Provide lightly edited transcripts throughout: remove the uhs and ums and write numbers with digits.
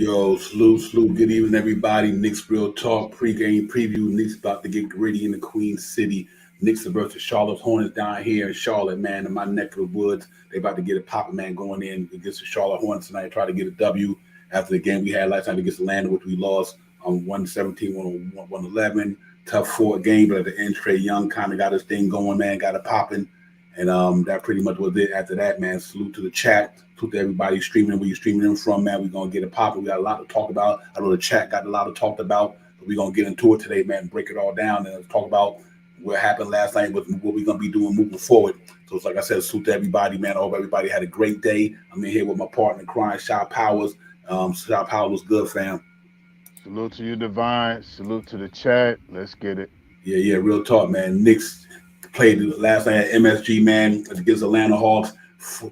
Yo, salute. Good evening, everybody. Knicks Real Talk pregame preview. Knicks about to get gritty in the Queen City. Knicks versus Charlotte Hornets down here in Charlotte, man, in my neck of the woods. They about to get a popping, man, going in against the Charlotte Hornets tonight. Try to get a W after the game we had last time against Atlanta, which we lost 117, 111. Tough fought game, but at the end, Trey Young kind of got his thing going, man, got it popping. And that pretty much was it after that, man. Salute to the chat. Salute to everybody streaming where you're streaming in from, man. We're going to get it popping. We got a lot to talk about. I know the chat got a lot to talk about, but we're going to get into it today, man, break it all down and talk about what happened last night, what we're going to be doing moving forward. So it's like I said, salute to everybody, man. I hope everybody had a great day. I'm in here with my partner, crying, Shy Powers. Shy Powers was good, fam. Salute to you, Divine. Salute to the chat. Let's get it. Yeah, real talk, man. Knicks played last night at MSG, man, against Atlanta Hawks.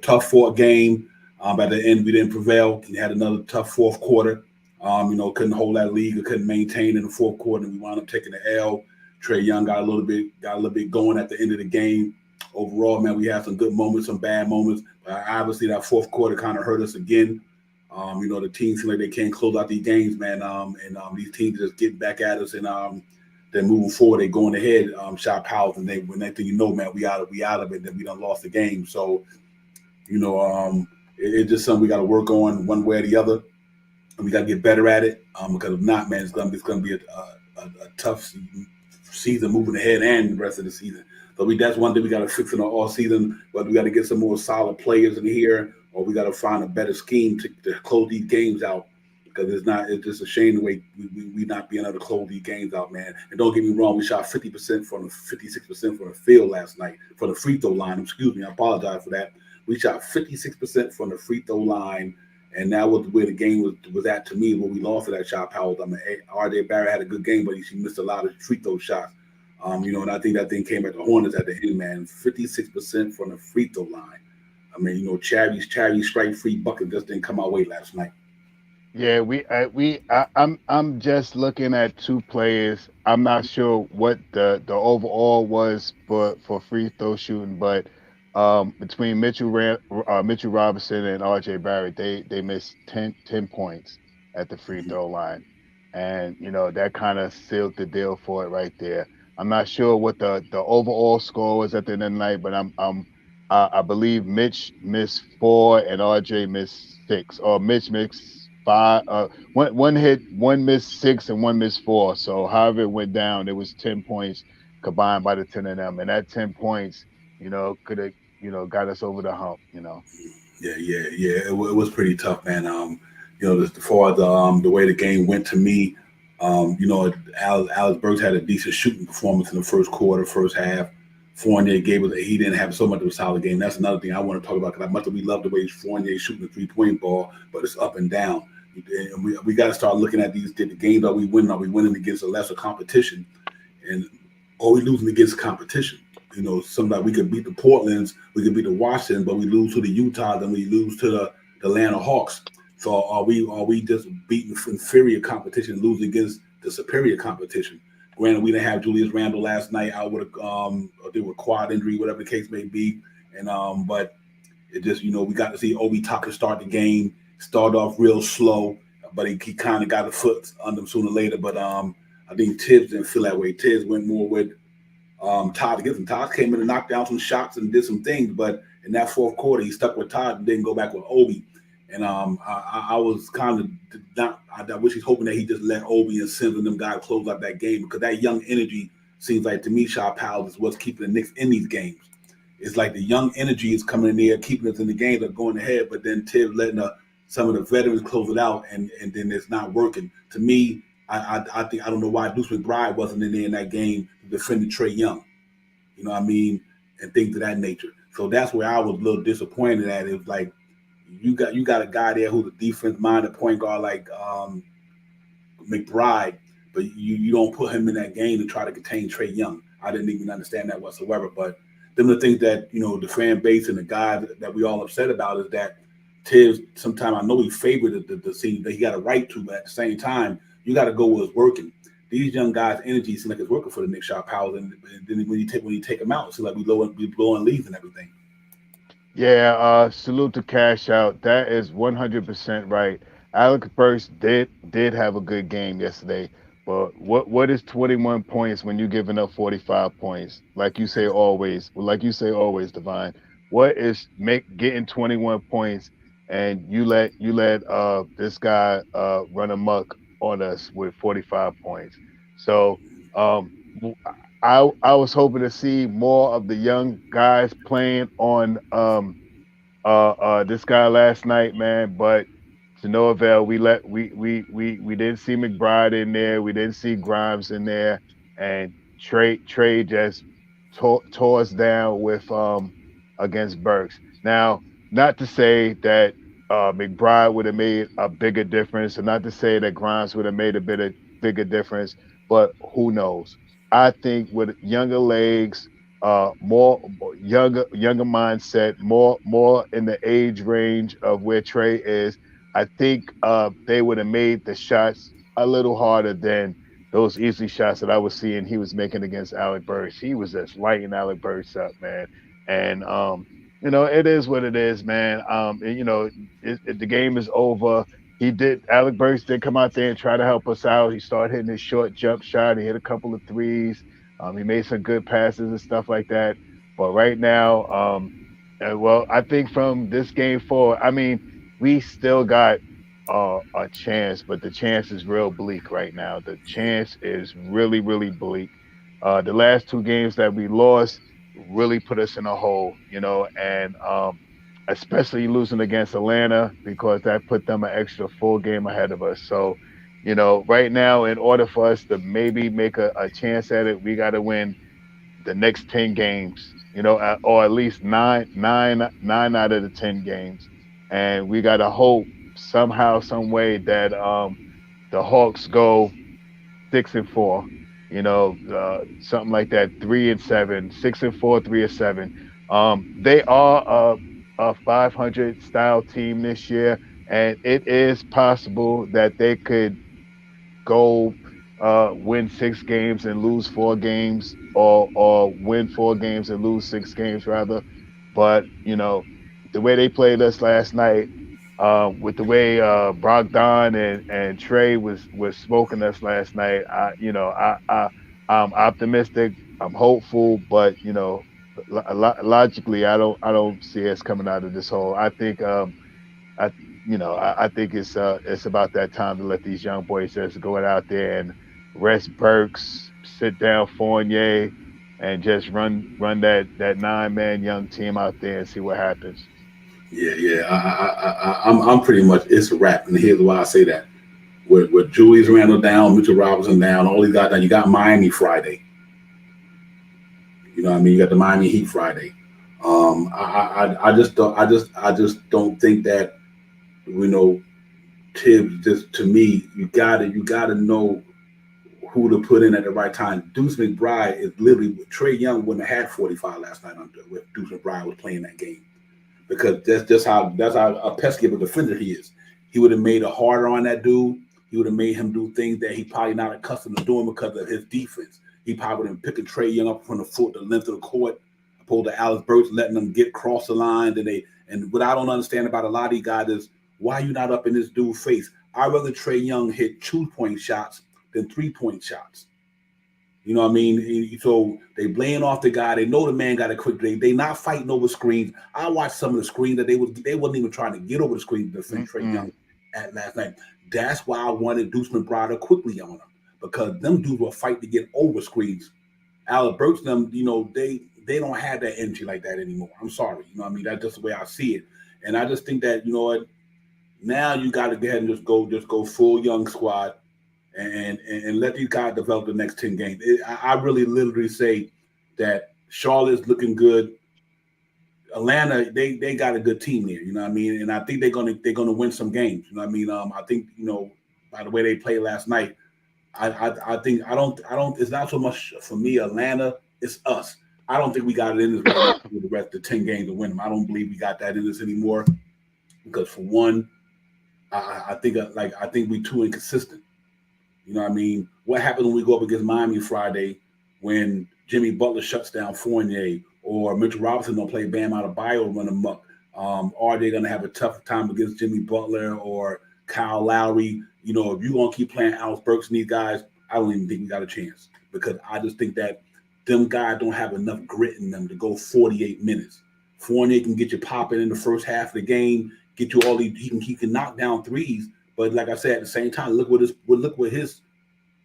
Tough fought game. At the end, we didn't prevail. We had another tough fourth quarter. Couldn't hold that lead or couldn't maintain in the fourth quarter. And we wound up taking the L. Trey Young got a little bit going at the end of the game. Overall, man, we had some good moments, some bad moments. But obviously, that fourth quarter kind of hurt us again. The teams seem like they can't close out these games, man. These teams just getting back at us and then moving forward, they going ahead, shot Powell, and when next thing you know, man, we out of it. Then we done lost the game. So, it's just something we got to work on one way or the other, and we got to get better at it. Because if not, man, it's gonna be a tough season moving ahead and the rest of the season. So that's one thing we got to fix in the all season. But we got to get some more solid players in here, or we got to find a better scheme to close these games out. Because it's just a shame the way we not being able to close these games out, man. And don't get me wrong, we shot 50% from the 56% from the field last night for the free throw line. Excuse me, I apologize for that. We shot 56% from the free throw line, and that was where the game was at to me when we lost to that shot Powell. I mean, RJ Barrett had a good game, but he missed a lot of free throw shots. And I think that thing came at the Hornets at the end, man. 56% from the free throw line. I mean, Chavy's strike free bucket just didn't come our way last night. Yeah, I'm just looking at two players. I'm not sure what the overall was for free throw shooting, but between Mitchell Robinson and RJ Barrett, they missed 10 points at the free throw line, and that kind of sealed the deal for it right there. I'm not sure what the overall score was at the end of the night, but I believe Mitch missed four and RJ missed six, or Mitch missed five. One hit, one missed six, and one missed four. So however it went down, it was 10 points combined by the 10 of them, and that 10 points, could have got us over the hump. Yeah. It was pretty tough, man. As far as the way the game went to me, Alex Burks had a decent shooting performance in the first quarter, first half. Fournier he didn't have so much of a solid game. That's another thing I want to talk about because we love the way Fournier shooting the 3-point ball, but it's up and down. And we got to start looking at the games that we win. Are we winning against a lesser competition, and are we losing against competition? Sometimes we could beat the Portlands, we could beat the Washington, but we lose to the Utah, then we lose to the Atlanta Hawks. So are we just beating inferior competition, losing against the superior competition? Granted, we didn't have Julius Randle last night out with a quad injury, whatever the case may be, and but it just we got to see Obi Toppin start the game. Started off real slow, but he kind of got a foot under him sooner or later. But I think Tibbs didn't feel that way. Tibbs went more with Todd Gibson. Todd came in and knocked down some shots and did some things, but in that fourth quarter, he stuck with Todd and didn't go back with Obi. And I was kind of not. I wish he's hoping that he just let Obi and Sims and them guys close out that game because that young energy seems like to me, Shaw Powell is what's keeping the Knicks in these games. It's like the young energy is coming in there, keeping us in the game, they're going ahead, but then Tibbs letting some of the veterans close it out, and then it's not working. To me, I think I don't know why Deuce McBride wasn't in there in that game defending Trey Young. You know what I mean? And things of that nature. So that's where I was a little disappointed at. It was like you got a guy there who's a defense-minded point guard like McBride, but you don't put him in that game to try to contain Trey Young. I didn't even understand that whatsoever. But them the things that the fan base and the guys that we all upset about is that Tibbs, sometimes I know he favored the scene that he got a right to, but at the same time, you got to go where it's working. These young guys' energy seems like it's working for the Knicks shot Powell, and then when you take them out, it seems like we blowing leads and everything. Yeah, salute to Cash Out. That is 100% right. Alec Burks did have a good game yesterday, but what is 21 points when you're giving up 45 points? Like you say always, Divine. What is make getting 21 points and you let this guy run amok on us with 45 points? So w- I was hoping to see more of the young guys playing on this guy last night, man, but to no avail. We didn't see McBride in there. We didn't see Grimes in there, and Trey just tore us down with against Burks. Now, not to say that McBride would have made a bigger difference, and not to say that Grimes would have made a bigger difference, but who knows? I think with younger legs, more younger mindset, more in the age range of where Trey is. I think they would have made the shots a little harder than those easy shots that I was seeing he was making against Alec Burks. He was just lighting Alec Burks up, man. And it is what it is, man. The game is over. Alec Burks did come out there and try to help us out. He started hitting his short jump shot. He hit a couple of threes. He made some good passes and stuff like that. But right now, well, I think from this game forward, I mean, we still got a chance, but the chance is real bleak right now. The chance is really, really bleak. The last two games that we lost really put us in a hole, and especially losing against Atlanta because that put them an extra full game ahead of us. So, right now, in order for us to maybe make a chance at it, we got to win the next 10 games, or at least nine out of the 10 games. And we got to hope somehow, some way that the Hawks go 6-4, something like that, 3-7, 6-4, 3-7. They are a 500 style team this year, and it is possible that they could go win 6 games and lose 4 games, or win 4 games and lose 6 games rather. But the way they played us last night, with the way Brogdon and Trey was smoking us last night, I'm optimistic. I'm hopeful, but logically, I don't see us coming out of this hole. I think I I think it's about that time to let these young boys just go out there and rest Burks, sit down Fournier, and just run that 9-man young team out there and see what happens. Yeah, yeah. I'm pretty much it's a wrap. And here's why I say that. With Julius Randle down, Mitchell Robinson down, all these guys down, you got Miami Friday. You know what I mean? You got the Miami Heat Friday. I just don't think that you know Tibbs. Just to me, you gotta know who to put in at the right time. Deuce McBride is literally Trey Young wouldn't have had 45 last night under if Deuce McBride was playing that game because that's how a pesky of a defender he is. He would have made it harder on that dude. He would have made him do things that he probably not accustomed to doing because of his defense. He probably would have picked a Trey Young up from the foot, the length of the court, opposed to Alex Burks, letting them get across the line. And what I don't understand about a lot of these guys is why you not up in this dude's face. I'd rather Trey Young hit 2-point shots than 3-point shots. You know what I mean? So they laying off the guy. They know the man got a quick. They not fighting over screens. I watched some of the screens that they wasn't even trying to get over the screen to defend Trey Mm-mm. Young at last night. That's why I wanted Deuce McBride quickly on him because them dudes will fight to get over screens. Alec Burks, them, they don't have that energy like that anymore. I'm sorry. You know what I mean? That's just the way I see it. And I just think that, what, now you got to go ahead and just go full young squad and let these guys develop the next 10 games. I really literally say that Charlotte's looking good. Atlanta, they got a good team there, you know what I mean? And I think they're gonna win some games. You know what I mean? I think, by the way they played last night, I think I don't it's not so much for me, Atlanta, it's us. I don't think we got it in this right now with the rest of the 10 games to win them. I don't believe we got that in us anymore. Because for one, I think we too inconsistent. You know what I mean? What happens when we go up against Miami Friday when Jimmy Butler shuts down Fournier or Mitchell Robinson don't play Bam out of bio run them up? Are they going to have a tough time against Jimmy Butler or Kyle Lowry. You know, if you're gonna keep playing Alex Burks and these guys, I don't even think we got a chance because I just think that them guys don't have enough grit in them to go 48 minutes. Fournier can get you popping in the first half of the game, get you all these. He can knock down threes, but like I said, at the same time, look what his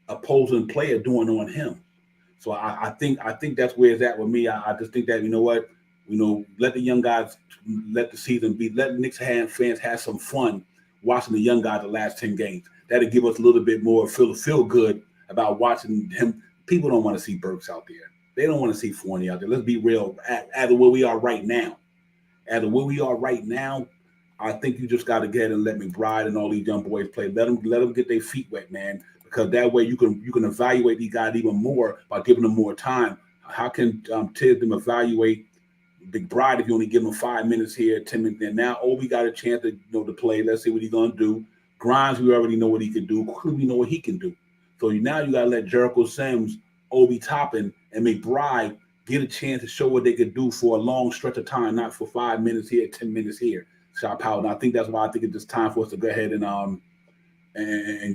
opposing player doing on him. So I think that's where it's at with me. I just think that you know what, let the young guys let the season be. Let Knicks fans have some fun watching the young guys the last 10 games. That'll give us a little bit more feel good about watching him. People don't want to see Burks out there. They don't want to see Fournier out there. Let's be real. At where we are right now, I think you just got to get and let McBride and all these young boys play. Let them get their feet wet, man. Because that way you can evaluate these guys even more by giving them more time. How can Tibbs them evaluate McBride if you only give him 5 minutes here, 10 minutes there? Now Obi got a chance to play. Let's see what he's gonna do. Grimes, we already know what he can do. Quickly, we know what he can do. So now you gotta let Jericho Sims, Obi Toppin, and McBride get a chance to show what they could do for a long stretch of time, not for 5 minutes here, 10 minutes here. Shot power. And I think that's why I think it's just time for us to go ahead and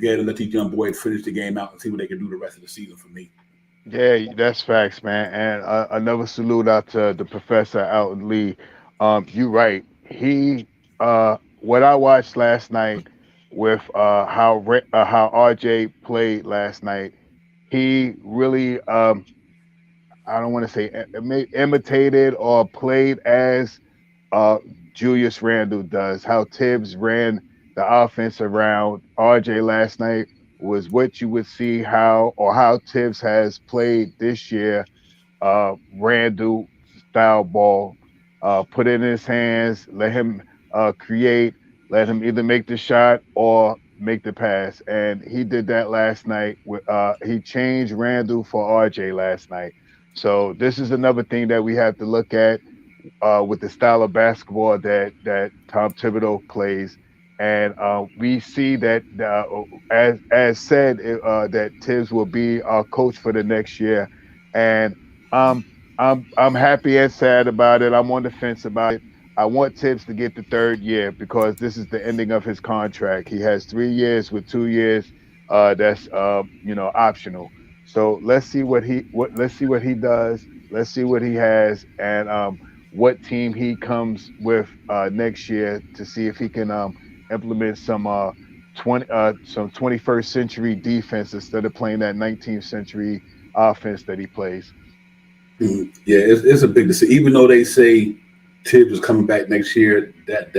get and let these young boys finish the game out and see what they can do the rest of the season for me. Yeah, that's facts, man. And another salute out to the professor out in Lee. You right. What I watched last night with how RJ played last night, he really I don't want to say imitated or played as uh, Julius Randle does. How Tibbs ran the offense around RJ last night was what you would see how Tibbs has played this year. Randle style ball, put it in his hands, let him create, let him either make the shot or make the pass, and he did that last night. He changed Randle for RJ last night. So this is another thing that we have to look at with the style of basketball that Tom Thibodeau plays, and we see that as said that Tibbs will be our coach for the next year, and um, I'm happy and sad about it. I'm on the fence about it. I want Tibbs to get the third year because this is the ending of his contract. He has 3 years with 2 years that's optional. So let's see what he does. Let's see what he has, and what team he comes with next year to see if he can implement some 21st century defense instead of playing that 19th century offense that he plays. Mhm. Yeah, it's a big decision. Even though they say Tibbs is coming back next year, that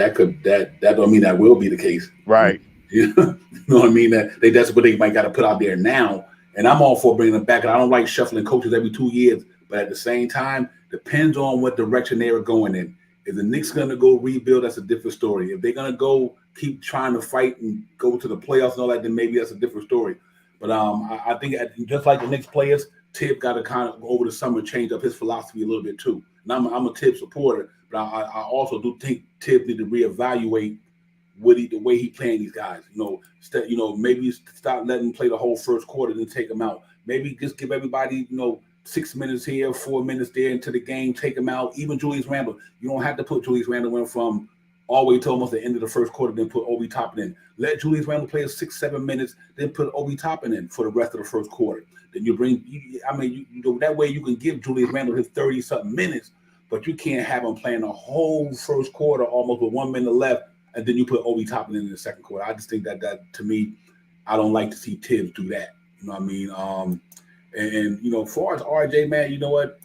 don't mean that will be the case. Right. You know what I mean? That's what they might got to put out there now. And I'm all for bringing them back. And I don't like shuffling coaches every 2 years, but at the same time, depends on what direction they are going in. If the Knicks going to go rebuild, that's a different story. If they're going to go keep trying to fight and go to the playoffs and all that, then maybe that's a different story. But I think just like the Knicks players, Tibbs got to kind of over the summer change up his philosophy a little bit too. And I'm a Tibbs supporter, but I also do think Tibbs need to reevaluate the way he playing these guys. Maybe stop letting him play the whole first quarter, then take them out. Maybe just give everybody 6 minutes here, 4 minutes there into the game, take them out. Even Julius Randle, you don't have to put Julius Randle in from all the way to almost the end of the first quarter, then put Obi Toppin in. Let Julius Randle play 6, 7 minutes, then put Obi Toppin in for the rest of the first quarter. Then that way you can give Julius Randle his 30-something minutes, but you can't have him playing the whole first quarter almost with 1 minute left, and then you put Obi Toppin in the second quarter. I just think that to me, I don't like to see Tibbs do that. You know what I mean? As far as RJ, man, you know what?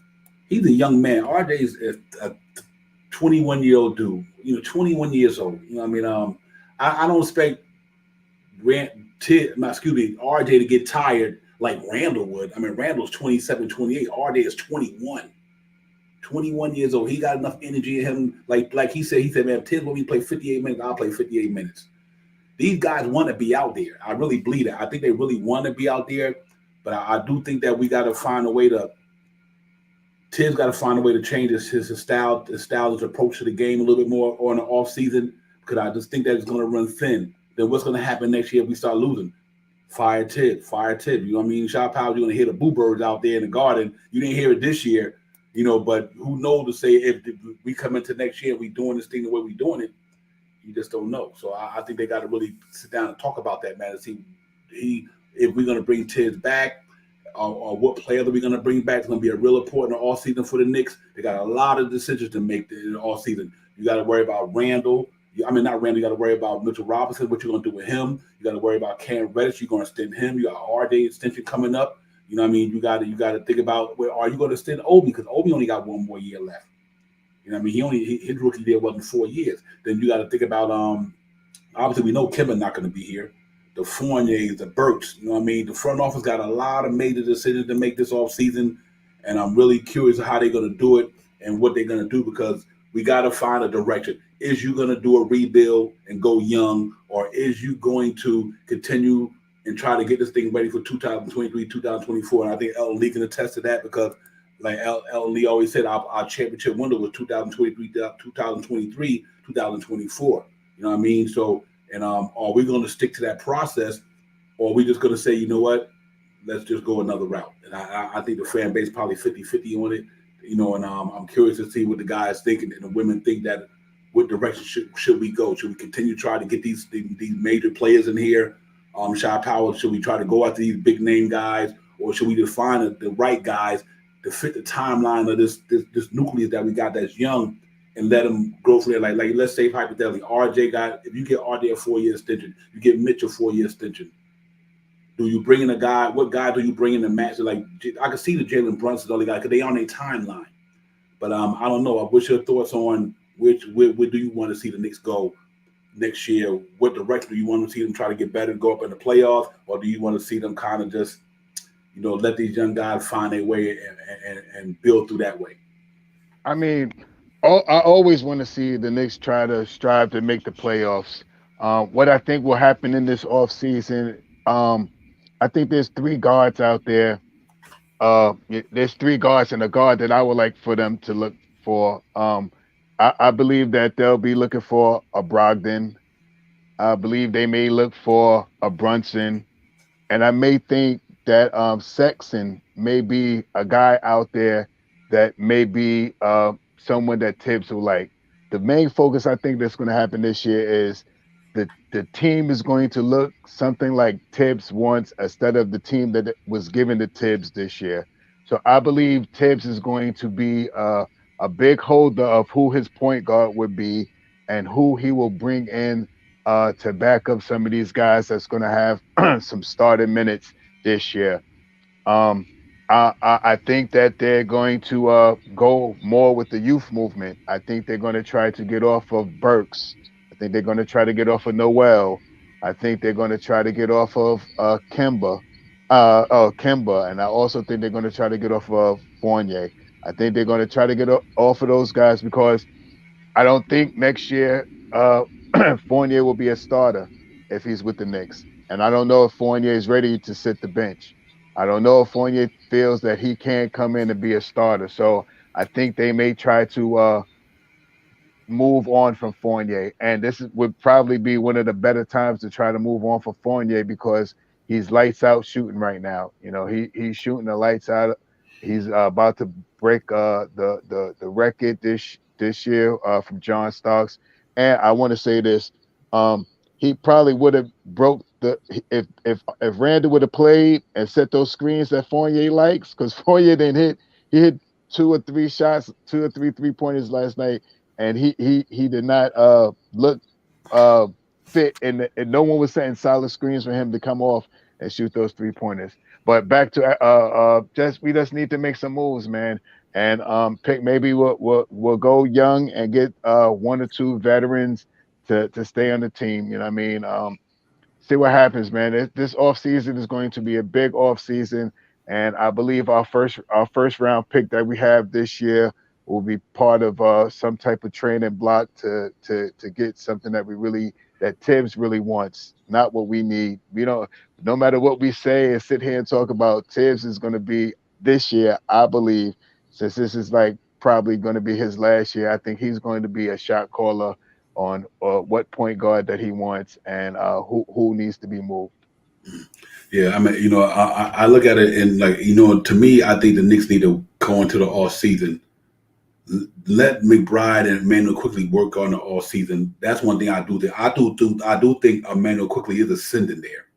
He's a young man. RJ is a 21-year-old dude. 21 years old. You know what I mean? I don't expect RJ to get tired like Randall would. I mean, Randall's 27, 28. RJ is 21. 21 years old. He got enough energy in him. Like he said, man, if Tibbs want me to play 58 minutes, I'll play 58 minutes. These guys want to be out there. I really believe that. I think they really want to be out there, but I do think that we got to find a way to. Tibbs got to find a way to change his style, his approach to the game a little bit more on the off season, because I just think that it's going to run thin. Then what's going to happen next year if we start losing? Fire Tibbs. You know what I mean? Shot power, you're going to hear the boo birds out there in the garden. You didn't hear it this year, but who knows to say if we come into next year, we doing this thing the way we doing it. You just don't know. So I think they got to really sit down and talk about that, man, and see he if we're going to bring Tibbs back, or what player are we going to bring back. It's going to be a real important all season for the Knicks. They got a lot of decisions to make in the all season. You got to worry about Randall. I mean, not Randall. You got to worry about Mitchell Robinson. What you're going to do with him? You got to worry about Cam Reddish. You're going to extend him. You got RJ extension coming up. You know what I mean? You got to think about, where are you going to extend Obi, because Obi only got one more year left. You know what I mean? His rookie deal wasn't 4 years. Then you got to think about obviously we know Kimba not going to be here. The Fourniers, the Burks, you know what I mean? The front office got a lot of major decisions to make this off season, and I'm really curious how they're going to do it and what they're going to do, because we got to find a direction. Is you going to do a rebuild and go young, or is you going to continue and try to get this thing ready for 2023, 2024? And I think Elton Lee can attest to that, because like Elton Lee always said, our championship window was 2023, 2023, 2024. You know what I mean? So, and are we going to stick to that process, or are we just going to say, you know what, let's just go another route? And I think the fan base probably 50-50 on it, you know, and I'm curious to see what the guys think and the women think, that what direction should we go? Should we continue to try to get these major players in here? Shy Power, should we try to go after these big name guys, or should we just find the right guys to fit the timeline of this nucleus that we got that's young, and let them grow from there? Like let's say hypothetically, RJ got, if you get RJ a 4-year extension, you get Mitch a 4-year extension. Do you bring in a guy? What guy do you bring in to match? Like, I can see the Jalen Brunson's only guy because they on a timeline. But I don't know. What's your thoughts on where do you want to see the Knicks go next year? What direction do you want to see them try to get better and go up in the playoffs, or do you want to see them kind of just, you know, let these young guys find their way and build through that way? I mean, I always want to see the Knicks try to strive to make the playoffs. What I think will happen in this offseason, I think there's three guards out there. There's three guards, and a guard that I would like for them to look for. I believe that they'll be looking for a Brogdon. I believe they may look for a Brunson, and I may think that Sexton may be a guy out there that may be someone that Tibbs will like. The main focus I think that's going to happen this year is the team is going to look something like Tibbs wants, instead of the team that was given to Tibbs this year. So I believe Tibbs is going to be a big holder of who his point guard would be, and who he will bring in to back up some of these guys that's going to have some starting minutes this year. Um, I think that they're going to go more with the youth movement. I think they're going to try to get off of Burks. I think they're going to try to get off of Noel. I think they're going to try to get off of Kemba, and I also think they're going to try to get off of Fournier. I think they're going to try to get off of those guys, because I don't think next year Fournier will be a starter if he's with the Knicks. And I don't know if Fournier is ready to sit the bench. I don't know if Fournier feels that he can't come in and be a starter. So I think they may try to move on from Fournier. And would probably be one of the better times to try to move on for Fournier, because he's lights out shooting right now. You know, he's shooting the lights out. He's about to break the record this year from John Starks. And I want to say this: he probably would have broke the if Randall would have played and set those screens that Fournier likes, because Fournier didn't hit. He hit two or three shots, 3-pointers last night, and he did not look fit, and no one was setting solid screens for him to come off and shoot those 3-pointers. But back to we just need to make some moves, man, and pick, maybe we'll go young and get one or two veterans to stay on the team. You know what I mean? See what happens, man. This off season is going to be a big off season, and I believe our first round pick that we have this year will be part of some type of training block to get something that Tibbs really wants, not what we need. We don't. No matter what we say and sit here and talk about, Tibbs is going to be this year, I believe, since this is like probably going to be his last year. I think he's going to be a shot caller on what point guard that he wants, and who needs to be moved. Yeah, I mean, you know, I look at it, and, like, you know, to me, I think the Knicks need to go into the off season let McBride and Emmanuel quickly work on it all season. That's one thing I do think. I do think Emmanuel quickly is ascending there.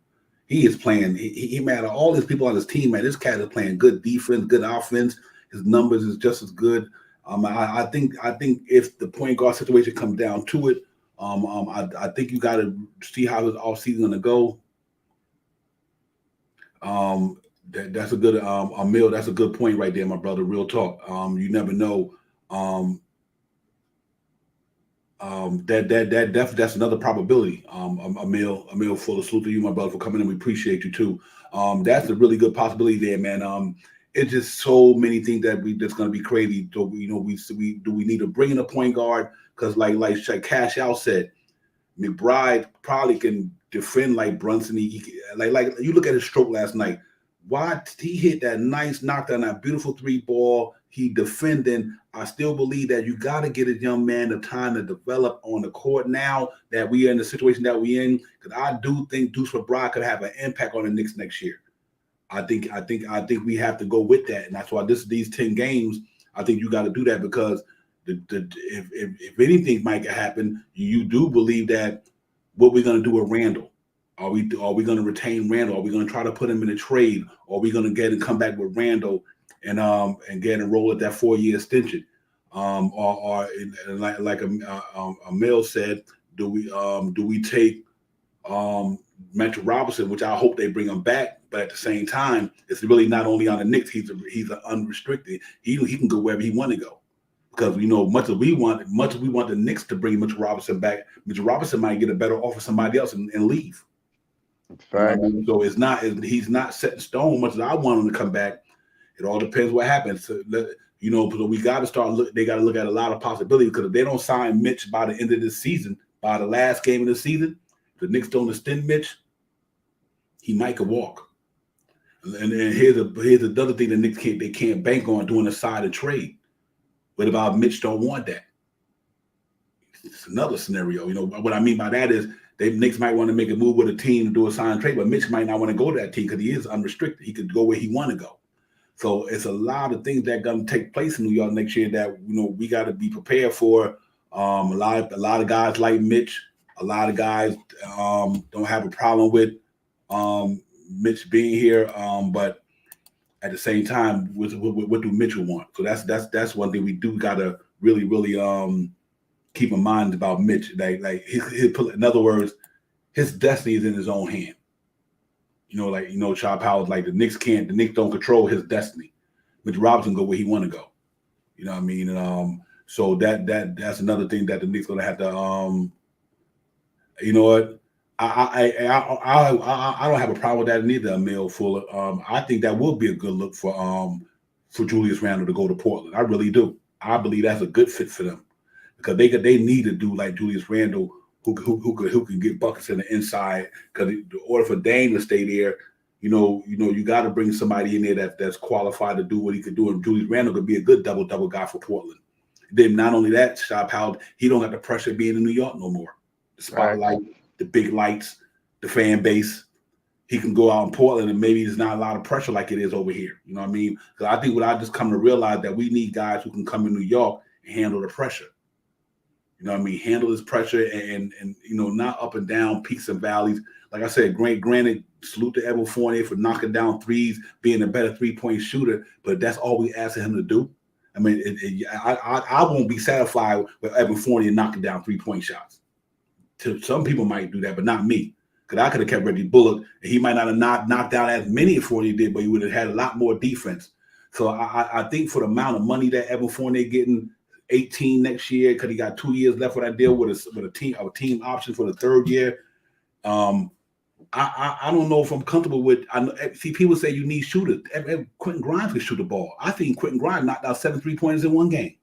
He is playing. He man, all these people on his team, man, this cat is playing good defense, good offense. His numbers is just as good. I think if the point guard situation comes down to it, I think you got to see how his off season gonna go. That's a good Emil. That's a good point right there, my brother. Real talk. You never know. That's another probability. Emil, full of salute to you, my brother, for coming in. We appreciate you too. That's a really good possibility there, man. It's just so many things that's going to be crazy. So we need to bring in a point guard because like Cash Out said, McBride probably can defend like Brunson. Like you look at his stroke last night. Why he hit that nice knockdown, that beautiful three ball. He defending. I still believe that you got to get a young man the time to develop on the court now that we are in the situation that we in. Because I do think Deuce McBride could have an impact on the Knicks next year. I think we have to go with that, and that's why these 10 games. I think you got to do that because if anything might happen, you do believe that what we're going to do with Randall. Are we going to retain Randall? Are we going to try to put him in a trade? Or are we going to get and come back with Randall and get and roll at that 4-year extension? Or like Emil said, do we take Mitchell Robinson, which I hope they bring him back, but at the same time, it's really not only on the Knicks. He's an unrestricted. He can go wherever he want to go. Because much as we want the Knicks to bring Mitchell Robinson back, Mitchell Robinson might get a better offer somebody else and leave. Fact. So he's not set in stone. Much as I want him to come back, it all depends what happens. So, we got to start. They got to look at a lot of possibilities because if they don't sign Mitch by the end of this season, by the last game of the season, if the Knicks don't extend Mitch, he might could walk. And here's another thing the Knicks can't bank on doing a side of trade. What about Mitch don't want that? It's another scenario. What I mean by that is Knicks might want to make a move with a team to do a sign and trade, but Mitch might not want to go to that team because he is unrestricted. He could go where he want to go. So it's a lot of things that are going to take place in New York next year that we got to be prepared for. A lot of guys like Mitch. A lot of guys don't have a problem with Mitch being here, but at the same time, what do Mitchell want? So that's one thing we do got to really keep in mind about Mitch. Like in other words, his destiny is in his own hand. Chop Howard's like the Knicks don't control his destiny. Mitch Robinson go where he want to go. You know what I mean? And so that's another thing that the Knicks gonna have to you know what? I don't have a problem with that neither, Emil Fuller. I think that will be a good look for Julius Randle to go to Portland. I really do. I believe that's a good fit for them because they need to do like Julius Randle, who can get buckets in the inside. Because in order for Dame to stay there, you got to bring somebody in there that's qualified to do what he could do. And Julius Randle could be a good double guy for Portland. Then not only that, Shop Howard, he don't have the pressure of being in New York no more. The spotlight, the big lights, the fan base. He can go out in Portland and maybe there's not a lot of pressure like it is over here. You know what I mean? Because I think what I just come to realize that we need guys who can come in New York and handle the pressure. You know what I mean? Handle this pressure and not up and down, peaks and valleys. Like I said, granted, salute to Evan Fournier for knocking down threes, being a better three-point shooter, but that's all we asking him to do. I mean, I won't be satisfied with Evan Fournier knocking down three-point shots. Some people might do that, but not me. Because I could have kept Reggie Bullock, and he might not have knocked down as many as Fournier did, but he would have had a lot more defense. So I think for the amount of money that Evan Fournier getting, 18 next year, because he got 2 years left with that deal with a team option for the third year. I don't know if I'm comfortable with. See, people say you need shooters. Quentin Grimes can shoot the ball. I think Quentin Grimes knocked out 7 3-pointers in one game.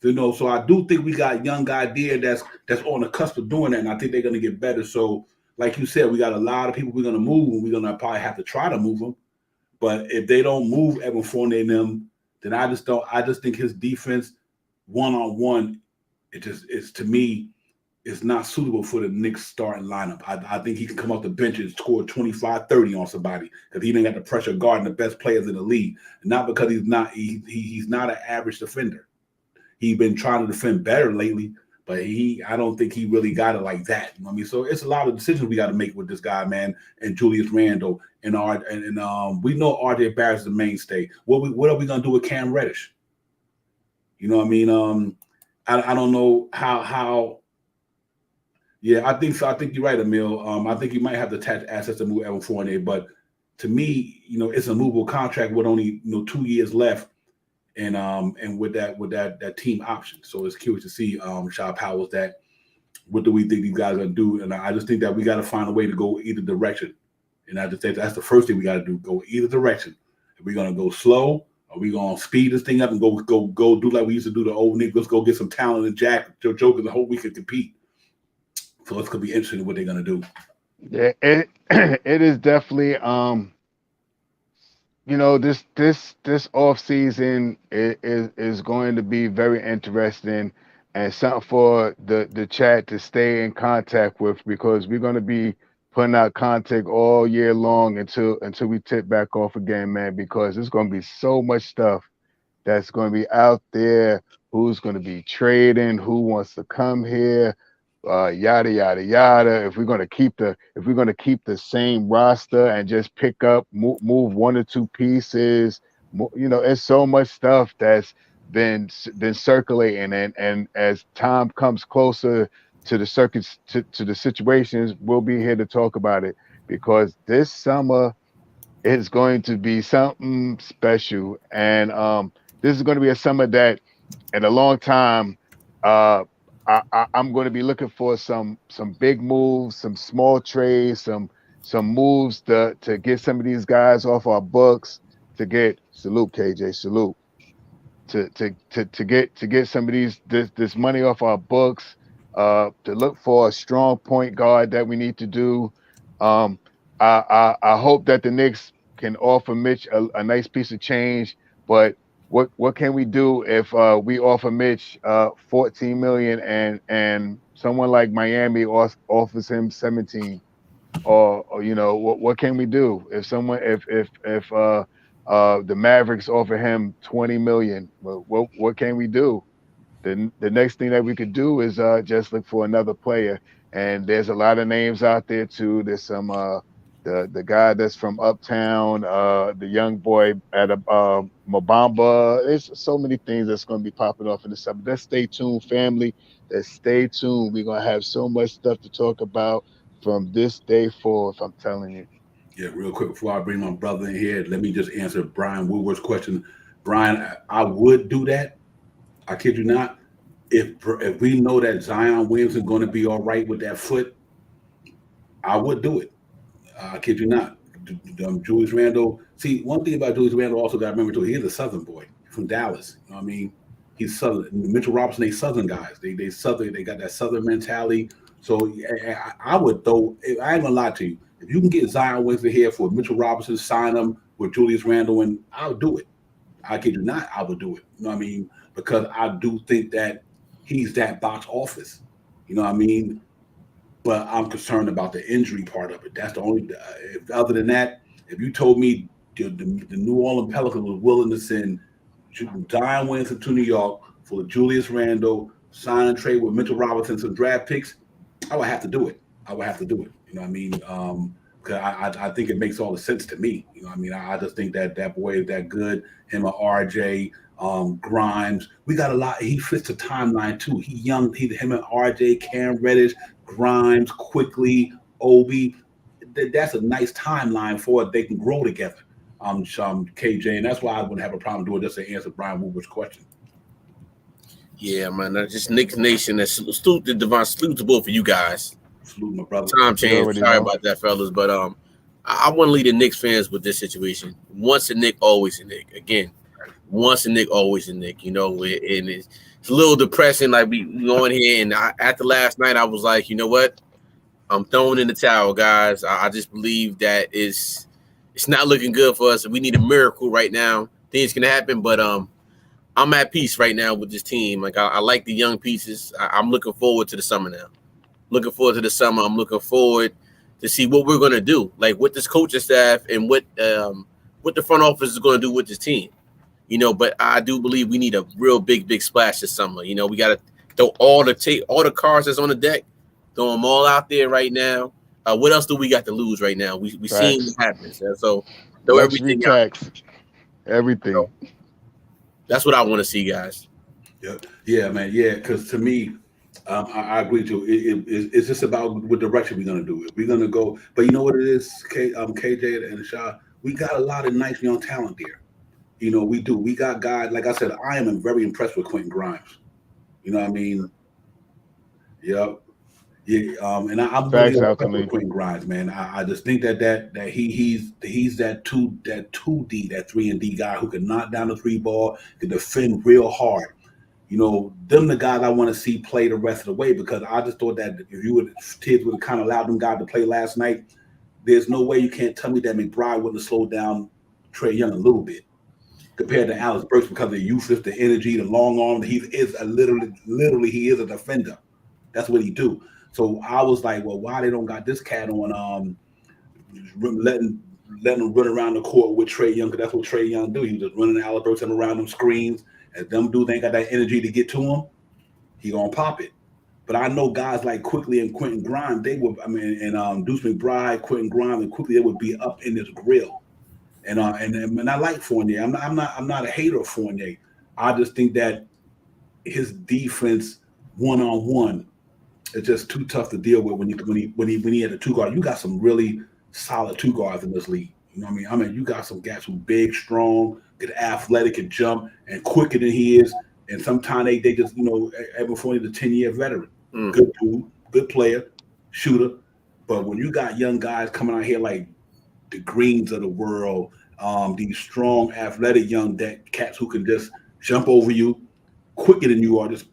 So I do think we got a young guy there that's on the cusp of doing that, and I think they're going to get better. So, like you said, we got a lot of people we're going to move, and we're going to probably have to try to move them. But if they don't move Evan Fournier and them, then I just think his defense one-on-one, to me, is not suitable for the Knicks starting lineup. I think he can come off the bench and score 25, 30 on somebody because he didn't got the pressure guarding the best players in the league. And not because he's not an average defender. He's been trying to defend better lately, but I don't think he really got it like that. You know what I mean? So it's a lot of decisions we got to make with this guy, man, and Julius Randle and we know RJ Barrett's the mainstay. What are we gonna do with Cam Reddish? You know what I mean? I don't know how. Yeah, I think so. I think you're right, Emil. I think you might have the attach assets to move Evan Fournier, but to me, it's a movable contract with only 2 years left, and with that team option. So it's curious to see Shaw Powell's that. What do we think these guys are gonna do? And I just think that we got to find a way to go either direction. And I just think that's the first thing we got to do: go either direction. If we're gonna go slow, are we gonna speed this thing up and go do like we used to do the old niggas? Let's go get some talent and Jack Joker the whole week and compete. So it's gonna be interesting what they're gonna do. Yeah, it is definitely this off season is going to be very interesting and something for the chat to stay in contact with, because we're going to be putting out content all year long until we tip back off again, man, because there's going to be so much stuff that's going to be out there. Who's going to be trading? Who wants to come here? Yada yada yada. If we're going to keep the same roster and just pick up, move one or two pieces, it's so much stuff that's been circulating, and as time comes closer to the circuits to the situations, we'll be here to talk about it, because this summer is going to be something special, and this is going to be a summer that in a long time. I'm going to be looking for some big moves, some small trades, some moves to get some of these guys off our books, to get salute KJ, salute, to get some of this money off our books, to look for a strong point guard that we need to do. I hope that the Knicks can offer Mitch a nice piece of change, but what can we do if we offer Mitch $14 million and someone like Miami offers him 17? Or what can we do if the Mavericks offer him 20 million? What can we do? The next thing that we could do is just look for another player. And there's a lot of names out there too. There's some the guy that's from Uptown, the young boy at Mobamba. There's so many things that's going to be popping off in the summer. Let's stay tuned, family. Let's stay tuned. We're going to have so much stuff to talk about from this day forth, I'm telling you. Yeah, real quick before I bring my brother in here, let me just answer Brian Woodward's question. Brian, I would do that. I kid you not. If we know that Zion Williamson going to be all right with that foot, I would do it. I kid you not. Julius Randle. See, one thing about Julius Randle also got to remember too, he's a Southern boy from Dallas. You know what I mean? He's Southern. Mitchell Robinson, they Southern guys. They Southern. They got that Southern mentality. So I would throw. I ain't gonna lie to you. If you can get Zion Williamson here for Mitchell Robinson, sign him with Julius Randle, and I'll do it. I kid you not. I would do it. You know what I mean? Because I do think that he's that box office. You know what I mean? But I'm concerned about the injury part of it. That's the only. Other than that, if you told me the New Orleans Pelicans was willing to send Zion Williamson to New York for Julius Randle, sign and trade with Mitchell Robinson, some draft picks, I would have to do it. You know what I mean? Because I think it makes all the sense to me. You know what I mean? I just think that boy is that good. Him and RJ, Grimes. We got a lot. He fits the timeline too. He young. Him and RJ, Cam Reddish, Grimes, quickly, Obi. That's a nice timeline for it. They can grow together. KJ, and that's why I wouldn't have a problem doing this to answer Brian Woodward's question. Yeah, man. Just Knicks Nation. Salute to Devon. Salute to both of you guys. Salute, my brother. Time change. Sorry about that, fellas. But I want to lead the Knicks fans with this situation. Once a Knick, always a Knick. Again, once a Knick, always a Knick. And it's a little depressing. Like we go in here, and after last night, I was like, you know what? I'm throwing in the towel, guys. I just believe that it's not looking good for us. We need a miracle right now. Things can happen, but I'm at peace right now with this team. Like I like the young pieces. I'm looking forward to the summer now. Looking forward to the summer. I'm looking forward to see what we're gonna do, like with this coaching staff and what the front office is gonna do with this team. You know, but I do believe we need a real big splash this summer. You know, we got to throw all the cards that's on the deck, throw them all out there right now. What else do we got to lose right now? We seeing what happens, and so throw Luxury everything out. tax, everything. So that's what I want to see, guys. Yeah, man. Yeah, because to me, I agree with you. It's just about what direction we're gonna do it. We're gonna go, but you know what it is, KJ and Shah. We got a lot of nice young talent there. You know, we do. We got guys. Like I said, I am very impressed with Quentin Grimes. You know what I mean? Yep. Yeah. And I'm really Facts out impressed to with me. Quentin Grimes, man. I just think that he's that 2D, that 3-and-D guy who can knock down the three ball, can defend real hard. You know, them the guys I want to see play the rest of the way, because I just thought that if Tibbs would have kind of allowed them guys to play last night, there's no way you can't tell me that McBride wouldn't have slowed down Trae Young a little bit compared to Alex Burks, because of the youth, the energy, the long arm. He is literally he is a defender. That's what he do. So I was like, well, why they don't got this cat on letting him run around the court with Trae Young, because that's what Trae Young do. He was just running Alex Burks around them screens. As them dudes ain't got that energy to get to him, he gonna pop it. But I know guys like Quickly and Quentin Grimes, they would, and Deuce McBride, Quentin Grimes, and Quickly, they would be up in this grill. And I like Fournier. I'm not a hater of Fournier. I just think that his defense one-on-one is just too tough to deal with when he had a two guard. You got some really solid two guards in this league. You know what I mean? You got some guys who big, strong, good, athletic, and jump, and quicker than he is. And sometimes they just, Evan Fournier, the 10-year veteran, good dude, good player, shooter. But when you got young guys coming out here like the Greens of the world, these strong, athletic young cats who can just jump over you quicker than you are, just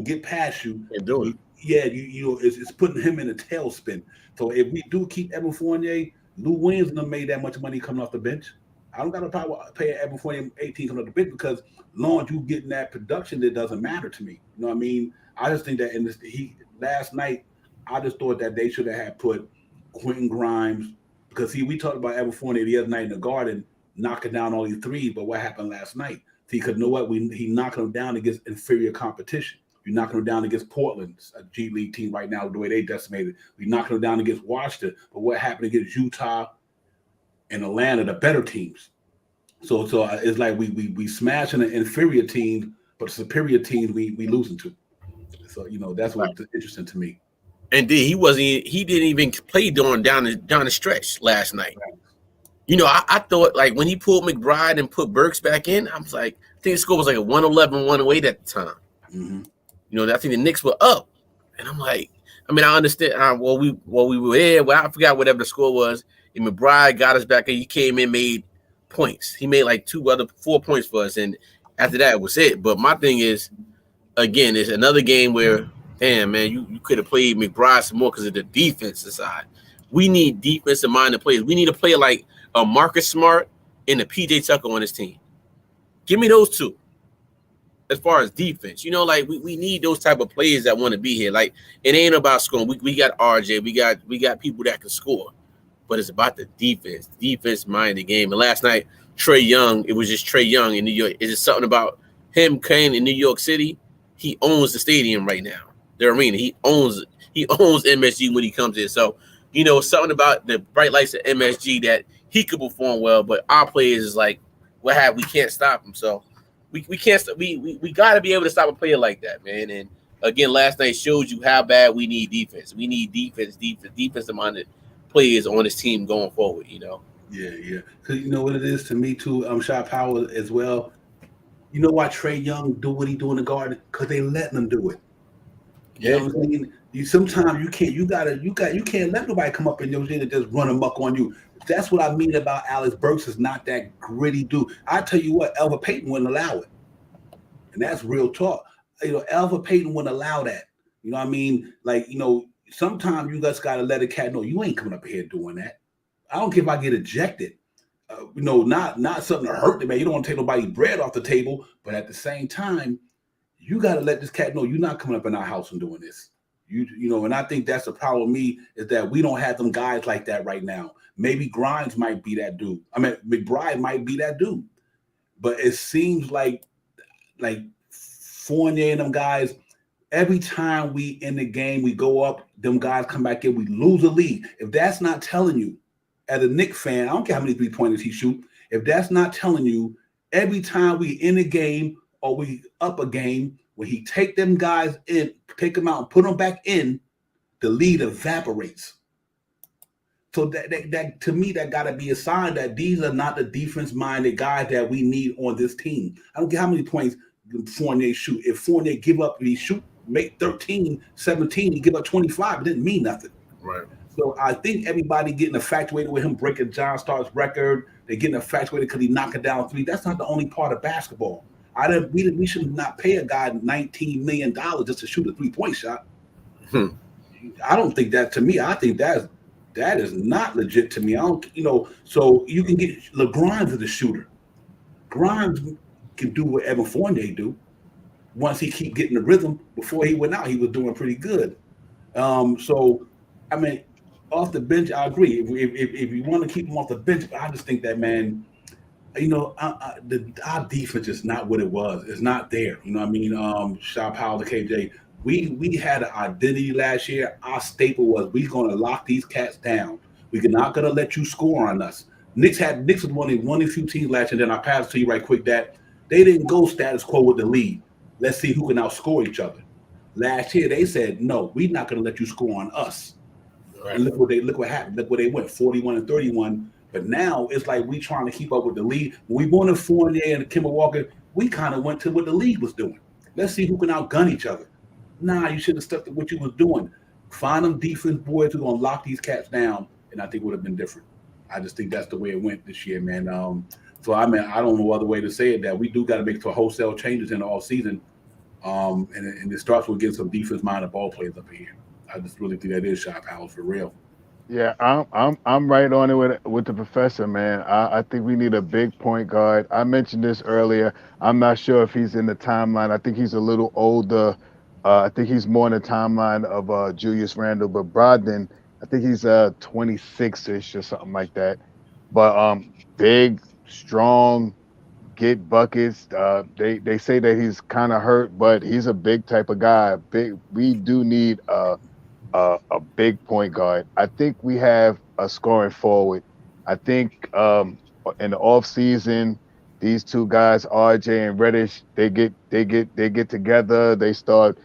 get past you. It's putting him in a tailspin. So if we do keep Evan Fournier, Lou Williams done made that much money coming off the bench. I don't got to probably pay Evan Fournier 18 coming off the bench, because as long as you getting that production, it doesn't matter to me. You know what I mean? I just think that last night, I just thought that they should have had put Quentin Grimes, because we talked about Evan Fournier the other night in the Garden knocking down all these threes, but what happened last night? Because you know what? He knocking them down against inferior competition. You're knocking them down against Portland, a G League team right now, the way they decimated. We're knocking them down against Washington. But what happened against Utah and Atlanta, the better teams? So it's like we smashing the inferior teams, but superior teams we losing to. So that's what's interesting to me. And he didn't even play down the stretch last night. I thought, like, when he pulled McBride and put Burks back in, I was like, I think the score was like a 111-108 at the time. Mm-hmm. I think the Knicks were up, and I'm like, I understand. We were there. Well, I forgot whatever the score was. And McBride got us back, and he came in, made points. He made like 4 points for us, and after that, it was it. But my thing is, again, it's another game where, damn, man, you could have played McBride some more because of the defensive side. We need defensive-minded players. We need a player like a Marcus Smart and a PJ Tucker on his team. Give me those two. As far as defense, we need those type of players that want to be here. Like, it ain't about scoring. We got RJ. We got people that can score, but it's about the defense. Defense-minded game. And last night, Trae Young, it was just Trae Young in New York. It's just something about him playing in New York City. He owns the stadium right now, the arena. He owns MSG when he comes in. So, something about the bright lights of MSG that he could perform well, but our players is like, we can't stop him. So we can't. We got to be able to stop a player like that, man. And again, last night showed you how bad we need defense. We need defensive-minded players on this team going forward. Yeah. Because you know what it is to me too. Shot Power as well. You know why Trae Young do what he do in the Garden? Because they letting him do it. You know what I'm saying? Sometimes you can't let nobody come up in your gym and just run amok on you. That's what I mean about Alex Burks is not that gritty dude. I tell you what, Elva Payton wouldn't allow it. And that's real talk. Elva Payton wouldn't allow that. You know what I mean? Like, sometimes you just got to let a cat know you ain't coming up here doing that. I don't care if I get ejected. Not something to hurt the man. You don't want to take nobody's bread off the table. But at the same time, you got to let this cat know you're not coming up in our house and doing this. And I think that's the problem with me is that we don't have them guys like that right now. Maybe Grimes might be that dude. McBride might be that dude. but it seems like Fournier and them guys. Every time we in the game, we go up, them guys come back in, we lose a lead. If that's not telling you, as a Knicks fan, I don't care how many 3-pointers he shoot. If that's not telling you, every time we in a game or we up a game, when he take them guys in, take them out and put them back in, the lead evaporates. So that to me, that got to be a sign that these are not the defense-minded guys that we need on this team. I don't care how many points Fournier shoot. If Fournier give up, he shoot, make 13, 17, he give up 25, it didn't mean nothing. Right. So I think everybody getting infatuated with him breaking John Stark's record. They're getting infatuated because he knocking down three. That's not the only part of basketball. We should not pay a guy $19 million just to shoot a 3-point shot. I don't think that, to me, I think that is not legit to me. I don't, so you can get LeGrimes as a shooter. Grimes can do what Evan Fournier do. Once he keep getting the rhythm, before he went out, he was doing pretty good. So, I mean, off the bench, I agree. If you want to keep him off the bench, I just think that, man, our defense is not what it was. It's not there. You know what I mean? Shout out to KJ. We had an identity last year. Our staple was we're going to lock these cats down. We're not going to let you score on us. Knicks was one of the few teams last year. Then I pass to you right quick that they didn't go status quo with the lead. Let's see who can outscore each other. Last year they said no, we're not going to let you score on us. Right. And look what happened. Look where they went, 41-31. But now it's like we trying to keep up with the lead. When we wanted Fournier and Kemba Walker, we kind of went to what the league was doing. Let's see who can outgun each other. Nah, you should have stuck to what you was doing. Find them defense boys who gonna lock these cats down, and I think it would have been different. I just think that's the way it went this year, man. So I mean, I don't know other way to say it, that we do got to make some wholesale changes in the off season, and it starts with getting some defense-minded ball players up here. I just really think that is shot power for real. Yeah, I'm right on it with the professor, man. I think we need a big point guard. I mentioned this earlier. I'm not sure if he's in the timeline. I think he's a little older. I think he's more in the timeline of Julius Randle, but Brogdon, I think he's 26-ish or something like that. But big, strong, get buckets. They say that he's kind of hurt, but he's a big type of guy. Big. We do need a big point guard. I think we have a scoring forward. I think in the off season, these two guys, RJ and Reddish, they get together. They start,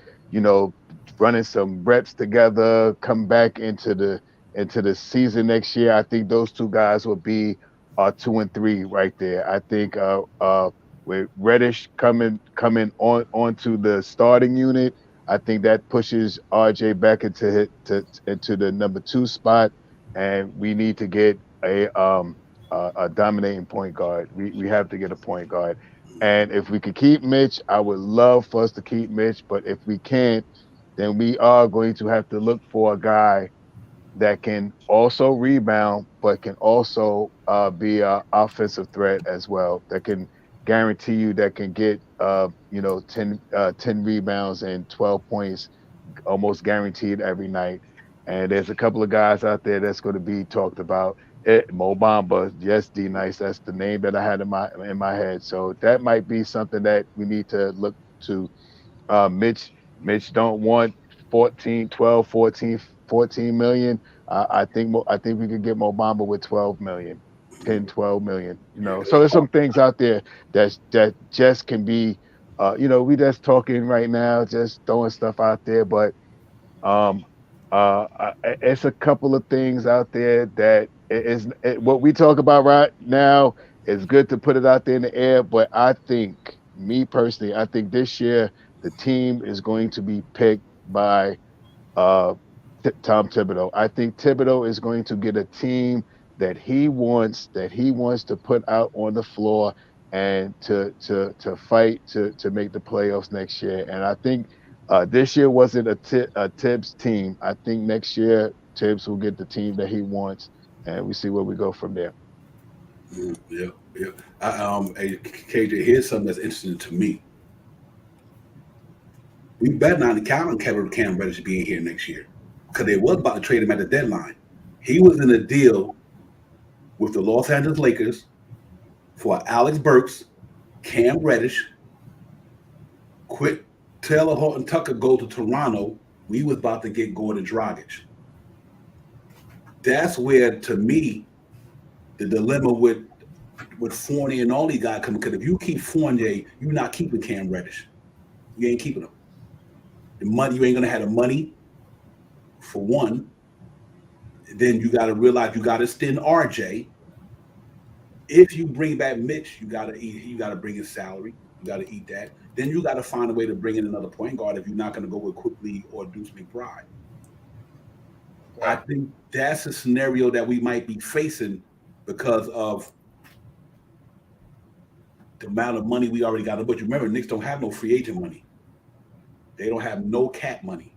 running some reps together. Come back into the season next year. I think those two guys will be 2 and 3 right there. I think with Reddish coming onto the starting unit, I think that pushes RJ back into the number 2 spot, and we need to get a dominating point guard. We have to get a point guard, and if we could keep Mitch, I would love for us to keep Mitch. But if we can't, then we are going to have to look for a guy that can also rebound, but can also be an offensive threat as well. That can guarantee you, that can get 10 rebounds and 12 points almost guaranteed every night. And there's a couple of guys out there that's going to be talked about. Mo Bamba, yes, D Nice, that's the name that I had in my head. So that might be something that we need to look to. Mitch don't want 14 million. I think we could get Mo Bamba with 12 million. 10, 12 million, So there's some things out there that just can be, we just talking right now, just throwing stuff out there. But it's a couple of things out there that what we talk about right now is good to put it out there in the air. But I think, me personally, I think this year the team is going to be picked by Tom Thibodeau. I think Thibodeau is going to get a team that he wants to put out on the floor and to fight to make the playoffs next year. And I think this year wasn't a Tibbs team. I think next year Tibbs will get the team that he wants, and we see where we go from there. Yeah. Hey, KJ, here's something that's interesting to me. We better not count on Cam Reddish being here next year, because they was about to trade him at the deadline. He was in a deal with the Los Angeles Lakers for Alex Burks Cam Reddish, quit Taylor Horton Tucker go to Toronto, we was about to get Gordon Dragic. That's where, to me, the dilemma with Fournier and all these guys coming. Because if you keep Fournier, you're not keeping Cam Reddish. You ain't keeping him. The money, you ain't gonna have the money for one. Then you got to realize you got to extend RJ. If you bring back Mitch, you got to eat. You got to bring his salary. You got to eat that. Then you got to find a way to bring in another point guard if you're not going to go with Quickly or Deuce McBride. I think that's a scenario that we might be facing because of the amount of money we already got. But you remember, Knicks don't have no free agent money. They don't have no cap money.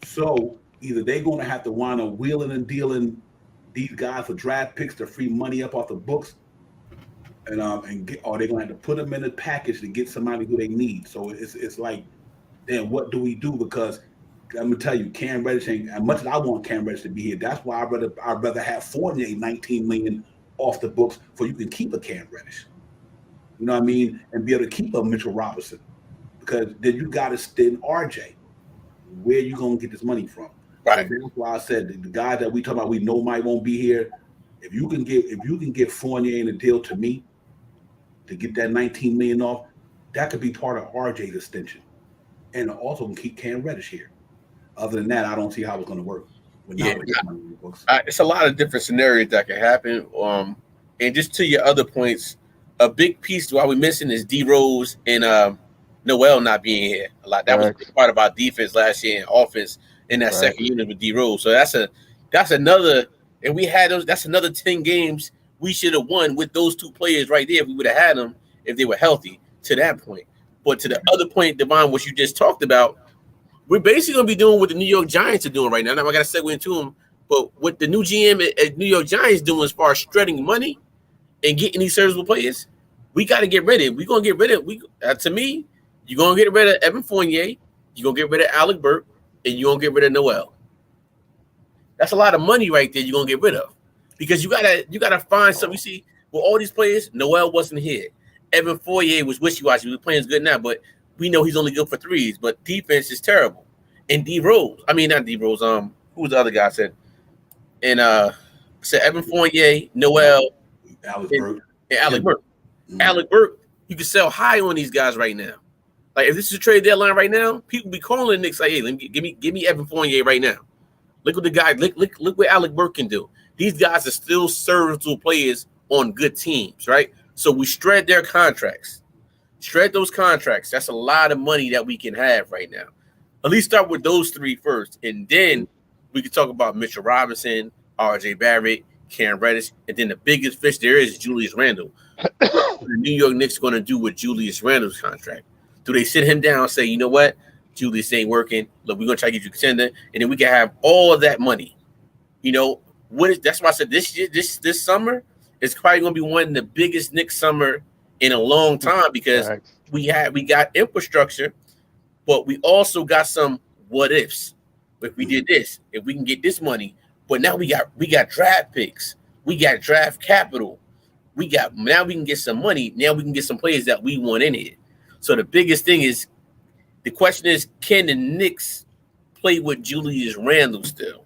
So either they're going to have to wind up wheeling and dealing these guys for draft picks to free money up off the books, and get, or they're going to have to put them in a package to get somebody who they need. So it's like, then what do we do? Because I'm gonna tell you, Cam Reddish ain't as much as I want Cam Reddish to be here. That's why I'd rather have Fournier $19 million off the books for you can keep a Cam Reddish. You know what I mean? And be able to keep a Mitchell Robinson, because then you got to extend RJ. Where you gonna get this money from? Right. So that's why I said the guys that we talk about, we know might won't be here. If you can get Fournier in a deal to me to get that $19 million off, that could be part of RJ's extension, and also can keep Cam Reddish here. Other than that, I don't see how it's going to work. It's a lot of different scenarios that can happen. And just to your other points, a big piece why we're missing is D Rose and Noel not being here a lot. That was a big part of our defense last year and offense in that second unit with D Rose. So that's another, and we had those. That's another 10 games we should have won with those two players right there if we would have had them if they were healthy to that point. But to the other point, Devon, what you just talked about, we're basically going to be doing what the New York Giants are doing right now. Now I got to segue into them, but what the new GM at New York Giants doing as far as shredding money and getting these serviceable players, we got to get rid of. We're going to get rid of. To me, you're going to get rid of Evan Fournier, you're going to get rid of Alec Burke, and you're going to get rid of Noel. That's a lot of money right there you're going to get rid of, because you gotta find something. You see, with all these players, Noel wasn't here. Evan Fournier was wishy-washy. We're playing good now, but we know he's only good for threes, but defense is terrible. And D Rose, I mean not D Rose. Who was the other guy I said? And said Evan Fournier, Noel, Alec Burke. Mm-hmm. Alec Burke, you can sell high on these guys right now. Like if this is a trade deadline right now, people be calling the Knicks like, hey, give me Evan Fournier right now. Look what the guy look what Alec Burke can do. These guys are still serviceable players on good teams, right? So we shred their contracts. Shred those contracts. That's a lot of money that we can have right now. At least start with those three first, and then we can talk about Mitchell Robinson, RJ Barrett, Cam Reddish, and then the biggest fish there is Julius Randle. What are the New York Knicks going to do with Julius Randle's contract? Do they sit him down and say, you know what, Julius ain't working. Look, we're going to try to get you a contender, and then we can have all of that money. You know, that's why I said this summer is probably going to be one of the biggest Knicks summer in a long time, because we got infrastructure, but we also got some what ifs. If we did this, if we can get this money, but now we got draft picks, we got draft capital, now we can get some money, now we can get some players that we want in here. So the biggest thing is, the question is, can the Knicks play with Julius Randle still?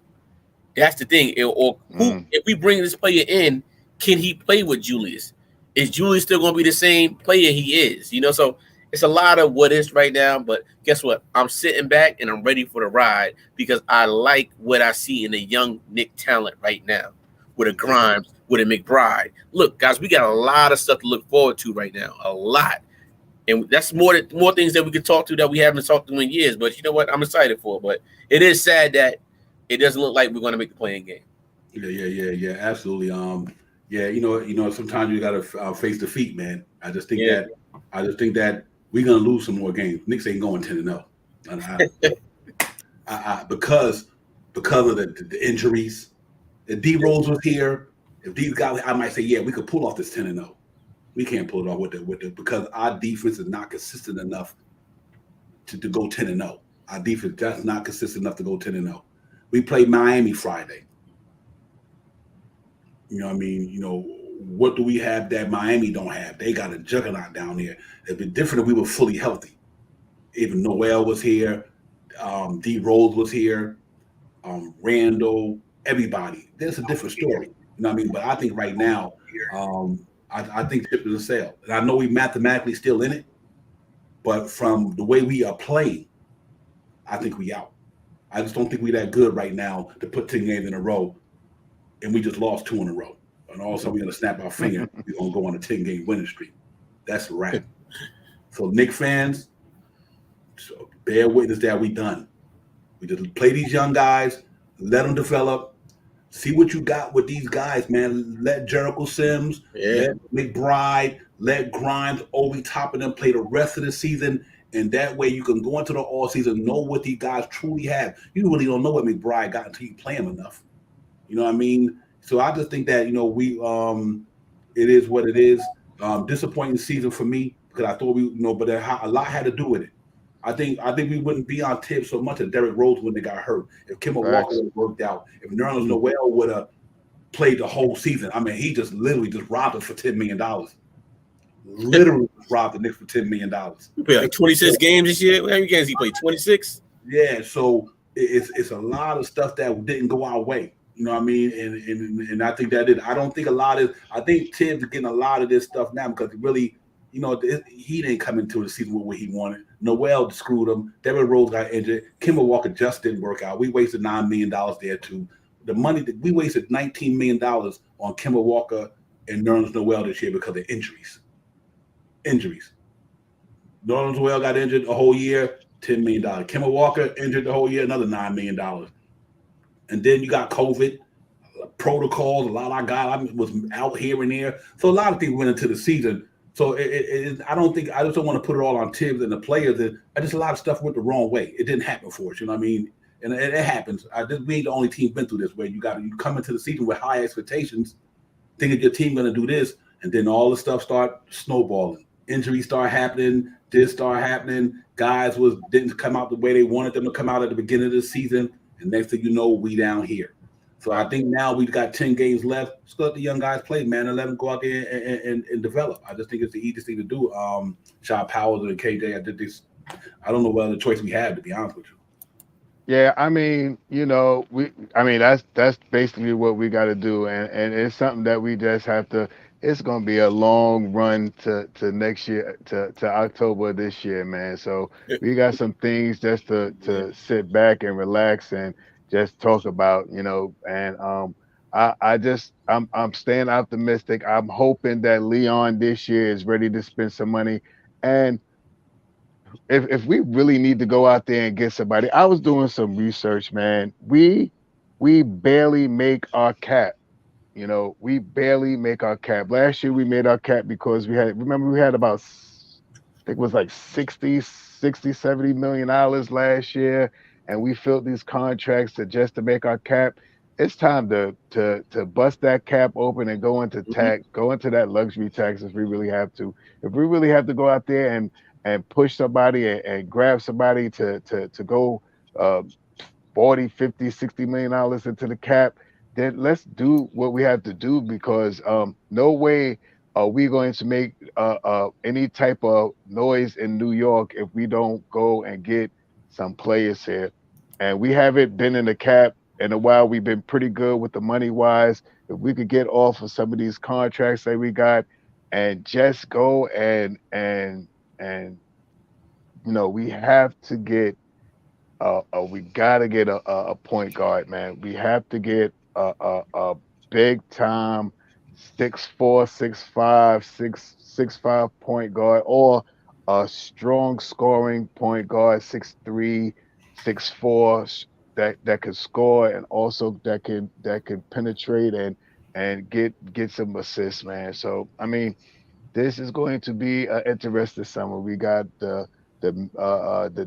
That's the thing. Or who, if we bring this player in, can he play with Julius? Is Julius still going to be the same player he is? You know, so it's a lot of what is right now. But guess what? I'm sitting back and I'm ready for the ride, because I like what I see in the young Knick talent right now, with a Grimes, with a McBride. Look, guys, we got a lot of stuff to look forward to right now. A lot. And that's more things that we could talk to that we haven't talked to in years. But you know what? I'm excited for it. But it is sad that it doesn't look like we're going to make the playing game. Yeah, absolutely. Yeah, you know, sometimes you got to face defeat, man. I just think that we're going to lose some more games. Knicks ain't going 10-0. Because of the injuries. If D Rose was here, if these guys, I might say, yeah, we could pull off this 10-0. We can't pull it off with the because our defense is not consistent enough to go 10-0. Our defense that's not consistent enough to go 10-0. We play Miami Friday. You know what I mean? You know, what do we have that Miami don't have? They got a juggernaut down there. It'd be different if we were fully healthy. Even Noel was here, D Rose was here, Randall, everybody. There's a different story. You know what I mean? But I think right now, I think Chip is a sale. And I know we mathematically still in it, but from the way we are playing, I think we out. I just don't think we're that good right now to put 10 games in a row, and we just lost 2 in a row. And all of a sudden, we're going to snap our finger. We're going to go on a 10-game winning streak. That's a wrap. So, Knick fans, so bear witness that we done. We just play these young guys, let them develop, see what you got with these guys, man. Let Jericho Sims, let McBride, let Grimes, Obi Toppin them play the rest of the season. And that way you can go into the all season, know what these guys truly have. You really don't know what McBride got until you play him enough. You know what I mean? So I just think that, we it is what it is. Disappointing season for me because I thought but a lot had to do with it. I think we wouldn't be on tip so much if Derrick Rose wouldn't have got hurt. If Kemba Walker would have worked out, if Nerlens Noel would have played the whole season. I mean, he just literally just robbed us for $10 million. Literally robbed the Knicks for $10 million. He played like 26 games this year. How many games he played? 26? Yeah, so it's a lot of stuff that didn't go our way. You know what I mean? And I think that I don't think I think Tibbs is getting a lot of this stuff now because really, he didn't come into the season with what he wanted. Noel screwed him. Derrick Rose got injured. Kemba Walker just didn't work out. We wasted $9 million there too. The money that we wasted $19 million on Kemba Walker and Nerlens Noel this year because of injuries. Nerlens Noel got injured a whole year, $10 million. Kemba Walker injured the whole year, another $9 million. And then you got COVID protocols. A lot of our guys was out here and there. So a lot of things went into the season. So I just don't want to put it all on Tibbs and the players. A lot of stuff went the wrong way. It didn't happen for us. You know what I mean? And it happens. We ain't the only team been through this where you come into the season with high expectations, thinking your team going to do this, and then all the stuff start snowballing. Injuries start happening. This start happening. Guys didn't come out the way they wanted them to come out at the beginning of the season. And next thing you know, we down here. So I think now we've got 10 games left. Just let the young guys play, man, and let them go out there and develop. I just think it's the easiest thing to do. Shaw Powers and KJ, I did this. I don't know what other choice we have, to be honest with you. Yeah, I mean, that's basically what we got to do, and it's something that we just have to. It's gonna be a long run to next year, to October this year, man. So we got some things just to sit back and relax and just talk about, And I'm staying optimistic. I'm hoping that Leon this year is ready to spend some money, and if we really need to go out there and get somebody, I was doing some research, man. We barely make our cap. We barely make our cap. Last year we made our cap because we had about, I think it was like 60, 70 million dollars last year, and we filled these contracts to make our cap. It's time to bust that cap open and go into that luxury tax if we really have to. If we really have to go out there and push somebody and grab somebody to go 40, 50, 60 million dollars into the cap, then let's do what we have to do because no way are we going to make any type of noise in New York if we don't go and get some players here. And we haven't been in the cap in a while. We've been pretty good with the money wise. If we could get off of some of these contracts that we got and just go and we have to get we gotta get a point guard, man. We have to get a big time 6'4", 6'5", 6'5" point guard, or a strong scoring point guard, 6'3", 6'4", that can score and also that can penetrate and get some assists, man. So I mean, this is going to be an interesting summer. We got the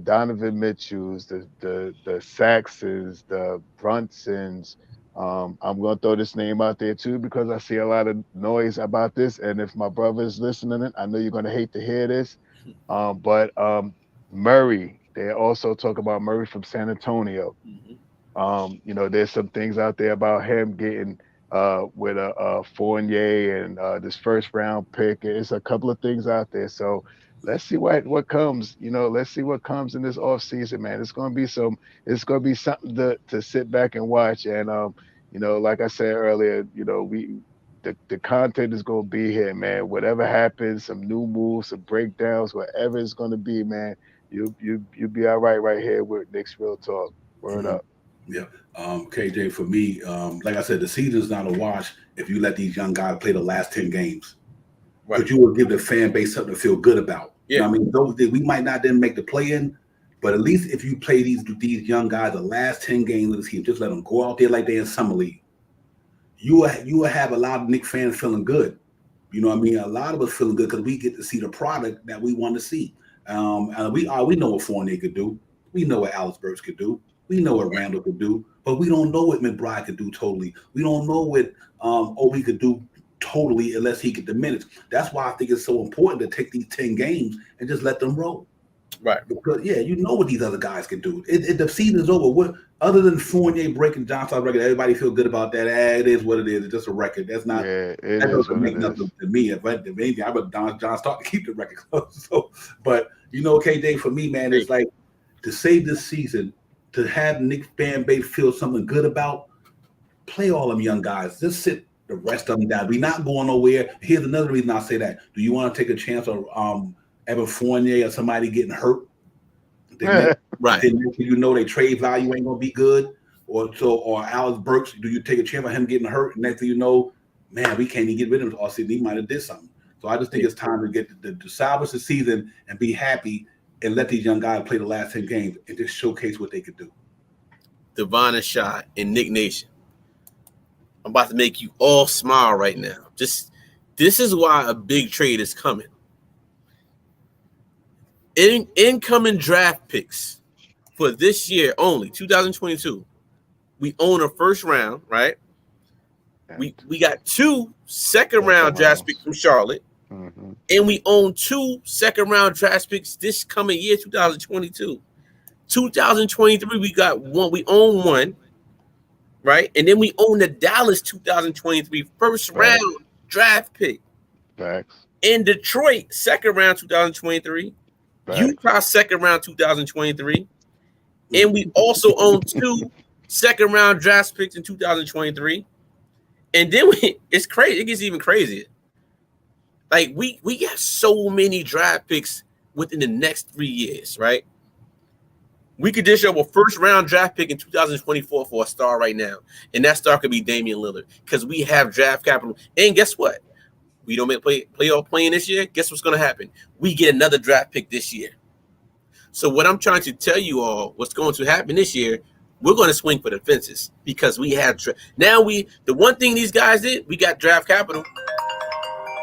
Donovan Mitchells, the Saxons, the Brunsons. I'm going to throw this name out there too because I see a lot of noise about this. And if my brother's listening, I know you're going to hate to hear this. But Murray, they also talk about Murray from San Antonio. There's some things out there about him with a Fournier and this first round pick. It's a couple of things out there. So let's see what comes. Let's see what comes in this off season, man. It's gonna be something to sit back and watch. And like I said earlier, the content is gonna be here, man. Whatever happens, some new moves, some breakdowns, whatever it's gonna be, man. You'll be all right here with Knicks Real Talk. Word up. Yeah. KJ, for me, like I said, the season's not a wash if you let these young guys play the last 10 games. Right. But you will give the fan base something to feel good about. Yeah. I mean, we might not then make the play-in, but at least if you play these young guys the last 10 games of the season, just let them go out there like they're in summer league. You will have a lot of Knicks fans feeling good. You know what I mean? A lot of us feeling good because we get to see the product that we want to see. And we know what Fournier could do. We know what Alex Burks could do. We know what Randall could do, but we don't know what McBride could do totally. We don't know what Obi could do totally unless he get the minutes. That's why I think it's so important to take these 10 games and just let them roll. Right. Because, you know what these other guys can do. The season is over. What other than Fournier breaking Johnson's record, everybody feel good about that. It is what it is. It's just a record. That's not. Yeah, that doesn't make nothing to me. If anything, I would John start to keep the record close. So, but KJ, for me, man, it's like to save this season, to have Knicks fan base feel something good about, play all them young guys. Just sit the rest of them down. We're not going nowhere. Here's another reason I say that. Do you want to take a chance on Evan Fournier or somebody getting hurt? Right. Then their trade value ain't gonna be good. Or Alex Burks, do you take a chance on him getting hurt? And next thing you know, man, we can't even get rid of him. Or he might have did something. So I just think it's time to get to salvage the season and be happy and let these young guys play the last 10 games and just showcase what they could do. Devon and Shy and Nick Nation. I'm about to make you all smile right now. This is why a big trade is coming. Incoming draft picks for this year only, 2022. We own a first round, right? We got 2 second round draft picks from Charlotte. Mm-hmm. And we own 2 second round draft picks this coming year, 2022. 2023, we got 1. We own 1, right? And then we own the Dallas 2023 first round draft pick. Facts. In Detroit, second round 2023. Facts. Utah, second round 2023. And we also own 2 second round draft picks in 2023. And then it's crazy. It gets even crazier. Like we got so many draft picks within the next 3 years, right? We could dish up a first round draft pick in 2024 for a star right now. And that star could be Damian Lillard because we have draft capital. And guess what? We don't make playoff playing this year. Guess what's going to happen? We get another draft pick this year. So what I'm trying to tell you all, what's going to happen this year, we're going to swing for the fences because we have the one thing these guys did, we got draft capital.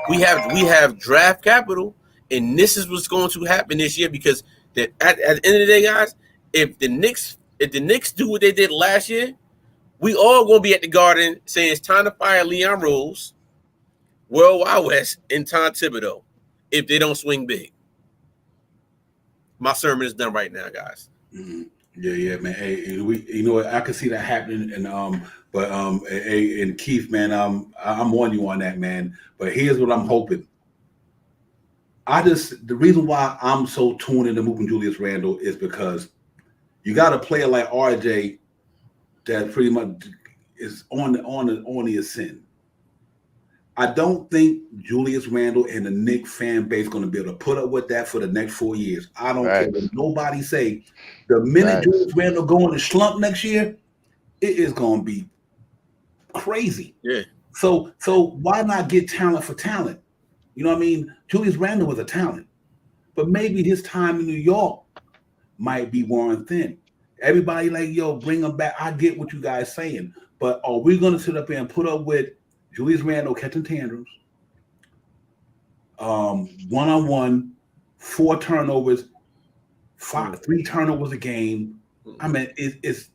We have draft capital, and this is what's going to happen this year because at the end of the day, guys, if the Knicks do what they did last year, we all going to be at the Garden saying it's time to fire Leon Rose, World Wide West, and Tom Thibodeau if they don't swing big. My sermon is done right now, guys. Mm-hmm. Yeah, man. Hey, I can see that happening, and Keith, man, I'm on you on that, man. But here's what I'm hoping. The reason why I'm so tuned into moving Julius Randle is because you got a player like RJ that pretty much is on the ascent. I don't think Julius Randle and the Knicks fan base going to be able to put up with that for the next 4 years. I don't care what nobody say. The minute Julius Randle go in the slump next year, it is going to be crazy. Yeah. So why not get talent for talent? You know what I mean? Julius Randle was a talent, but maybe his time in New York might be worn thin. Everybody bring him back. I get what you guys saying, but are we going to sit up there and put up with Julius Randle catching tantrums, 1-on-1, 4 turnovers, 3 turnovers a game? I mean, it's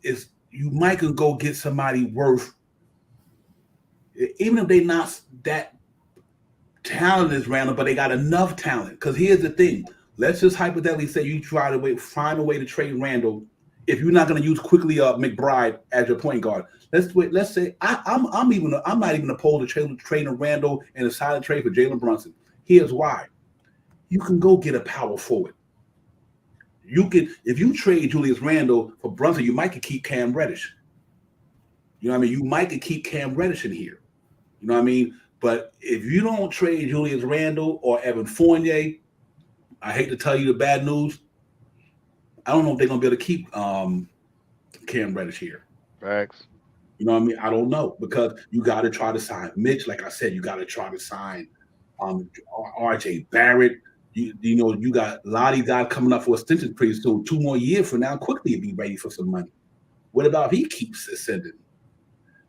you might can go get somebody worth, even if they not that talented as Randle, but they got enough talent. Because here's the thing: let's just hypothetically say you try to find a way to trade Randle if you're not going to use quickly McBride as your point guard, let's say I'm not even opposed to trading Randall and a silent trade for Jalen Brunson. Here's why: you can go get a power forward. You can, if you trade Julius Randle for Brunson, you might could keep Cam Reddish. You know what I mean? You might could keep Cam Reddish in here. You know what I mean? But if you don't trade Julius Randle or Evan Fournier, I hate to tell you the bad news. I don't know if they're gonna be able to keep Cam Reddish here. Facts. You know what I mean? I don't know, because you got to try to sign Mitch. Like I said, you got to try to sign RJ Barrett. You know, you got a lot of guys coming up for extension pretty soon. 2 more years from now, quickly be ready for some money. What about if he keeps ascending?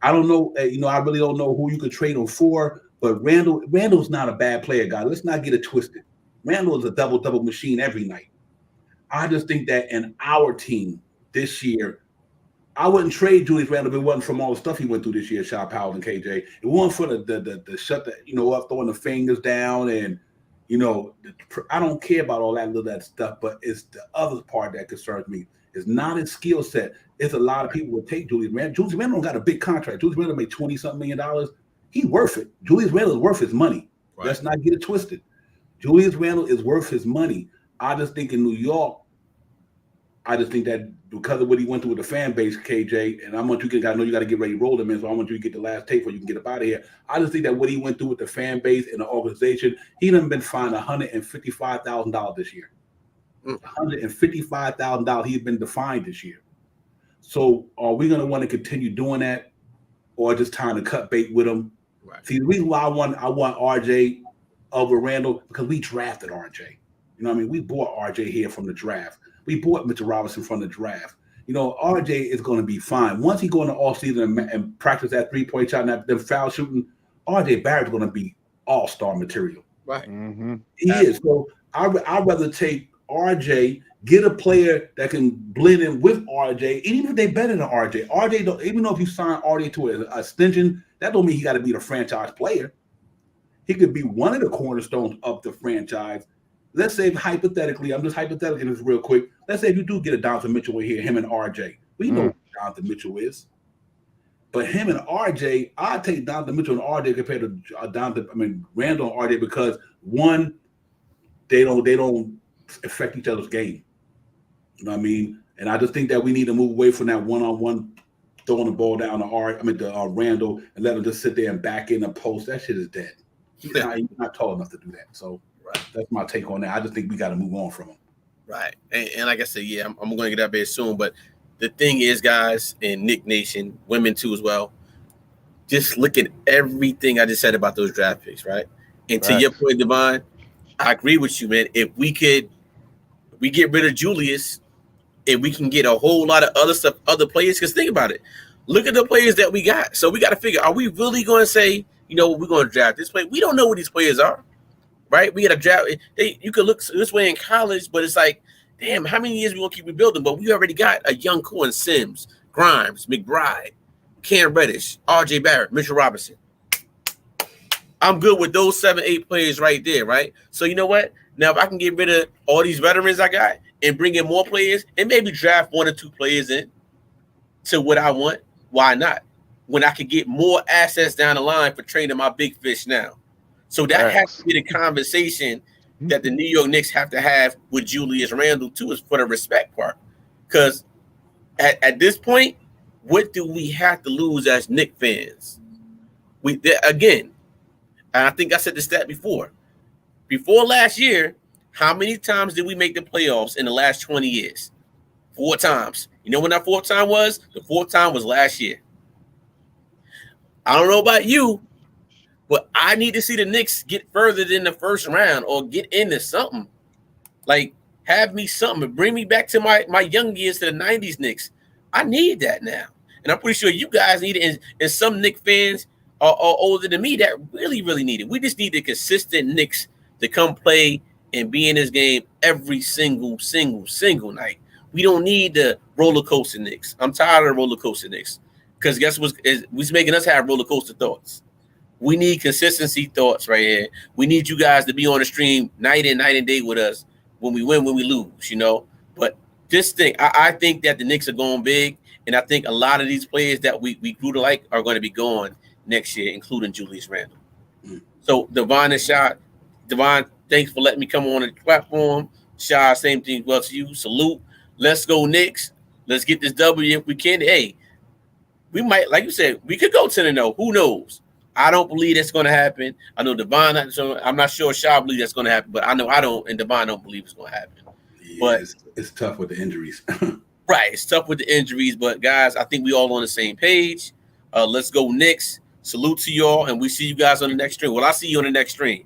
I don't know. You know, I really don't know who you could trade him for. But Randall's not a bad player, guys. Let's not get it twisted. Randall is a double machine every night. I just think that in our team this year, I wouldn't trade Julius Randle if it wasn't from all the stuff he went through this year, Shy Powell and KJ. It wasn't for the shut the, you know, up, throwing the fingers down and, you know, I don't care about all that stuff, but it's the other part that concerns me. It's not his skill set. It's a lot of people would take Julius Randle. Julius Randle got a big contract. Julius Randle made $20-something million. He's worth it. Julius Randle is worth his money. Right. Let's not get it twisted. Julius Randle is worth his money. I just think in New York, I just think that because of what he went through with the fan base, KJ, and I know you got to get ready to roll him in, so I want you to get the last tape so you can get up out of here. I just think that what he went through with the fan base and the organization, he done been fined $155,000 this year. $155,000 he's been defined this year. So are we going to want to continue doing that, or just time to cut bait with him? Right. See, the reason why I want RJ over Randall, because we drafted RJ. You know what I mean? We bought RJ here from the draft. We bought Mitchell Robinson from the draft. You know, RJ is going to be fine. Once he go in the offseason and practice that three-point shot and that foul shooting, RJ Barrett's going to be all-star material. Right. Mm-hmm. He is. So I'd rather take RJ, get a player that can blend in with RJ, and even if they're better than RJ don't, even though if you sign RJ to an extension, that don't mean he got to be the franchise player. He could be one of the cornerstones of the franchise. Let's say hypothetically, I'm just hypothetically this real quick. Let's say if you do get a Donovan Mitchell here, him and RJ. We know who Donovan Mitchell is. But him and RJ, I'd take Donovan Mitchell and RJ compared to Randall and RJ, because one, they don't affect each other's game. You know what I mean? And I just think that we need to move away from that one-on-one throwing the ball down to Randall and let him just sit there and back in the post. That shit is dead. He's not tall enough to do that. So that's my take on that. I just think we got to move on from him. Right. And like I said, yeah, I'm going to get up there soon. But the thing is, guys, in Knick Nation, women too as well, just look at everything I just said about those draft picks, right? And to your point, Devon, I agree with you, man. If we get rid of Julius and we can get a whole lot of other stuff, other players, because think about it. Look at the players that we got. So we got to figure, are we really going to say, you know, we're going to draft this player? We don't know what these players are. Right, we got to draft. You could look this way in college, but it's like, damn, how many years we gonna keep rebuilding? But we already got a young core in Sims, Grimes, McBride, Cam Reddish, RJ Barrett, Mitchell Robinson. I'm good with those 7-8 players right there, right? So you know what? Now if I can get rid of all these veterans I got and bring in more players and maybe draft 1 or 2 players in to what I want, why not? When I could get more assets down the line for training my big fish now. So that has to be the conversation that the New York Knicks have to have with Julius Randle too, is for the respect part. Because at this point, what do we have to lose as Knicks fans? Again, and I think I said the stat before. Before last year, how many times did we make the playoffs in the last 20 years? 4 times. You know when that 4th time was? The 4th time was last year. I don't know about you, but I need to see the Knicks get further than the first round or get into something. Like, have me something. Bring me back to my young years, to the 90s Knicks. I need that now. And I'm pretty sure you guys need it. And some Knicks fans are older than me that really, really need it. We just need the consistent Knicks to come play and be in this game every single night. We don't need the roller coaster Knicks. I'm tired of the roller coaster Knicks. Because guess what's making us have roller coaster thoughts? We need consistency thoughts right here. We need you guys to be on the stream night in, night and day with us when we win, when we lose, you know. But just think, I think that the Knicks are going big, and I think a lot of these players that we grew to like are going to be gone next year, including Julius Randle. So Devon and Shah, Devon, thanks for letting me come on the platform. Shah, same thing well to you. Salute. Let's go Knicks. Let's get this W if we can. Hey, we might, like you said, we could go 10-0. Who knows? I don't believe that's going to happen. I know Devon, I'm not sure Shah believes that's going to happen, but I know I don't, and Devon don't believe it's going to happen. Yeah, but it's tough with the injuries. Right, it's tough with the injuries, but guys, I think we all on the same page. Let's go Knicks. Salute to y'all, and we see you guys on the next stream. Well, I'll see you on the next stream.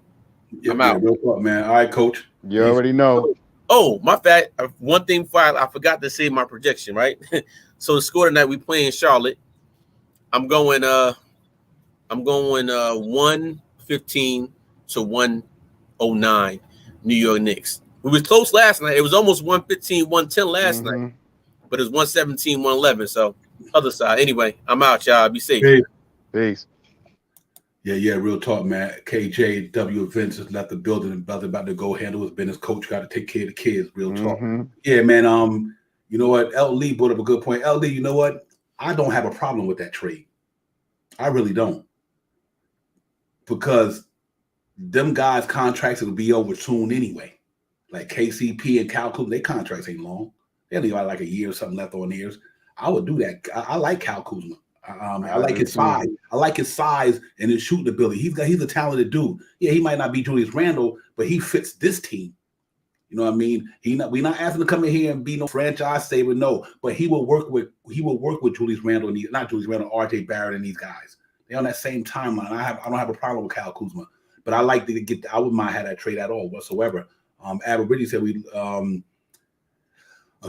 I'm out. Real talk, man. All right, Coach. You already know. Oh, my bad. One thing before I forgot to say my projection, right? So the score tonight, we playing Charlotte. I'm going 115 to 109 New York Knicks. We was close last night. It was almost 115, 110 last night, but it was 117, 111. So other side. Anyway, I'm out, y'all. Be safe. Peace. Yeah, real talk, man. KJW Events has left the building and about to go handle his business. Coach got to take care of the kids. Real talk. Yeah, man. You know what? L. Lee brought up a good point. L. Lee, you know what? I don't have a problem with that trade. I really don't. Because them guys' contracts will be over soon anyway. Like KCP and Cal Kuzma, their contracts ain't long. They only got like a year or something left on theirs. I would do that. I like Cal Kuzma. I like his size. I like his size and his shooting ability. He's a talented dude. Yeah, he might not be Julius Randle, but he fits this team. You know what I mean? We're not asking to come in here and be no franchise saver, no. But he will work with Julius Randle and not Julius Randle, RJ Barrett and these guys. They're on that same timeline. I don't have a problem with Cal Kuzma, but I like to get. I wouldn't mind have that trade at all whatsoever. Adam Ridley said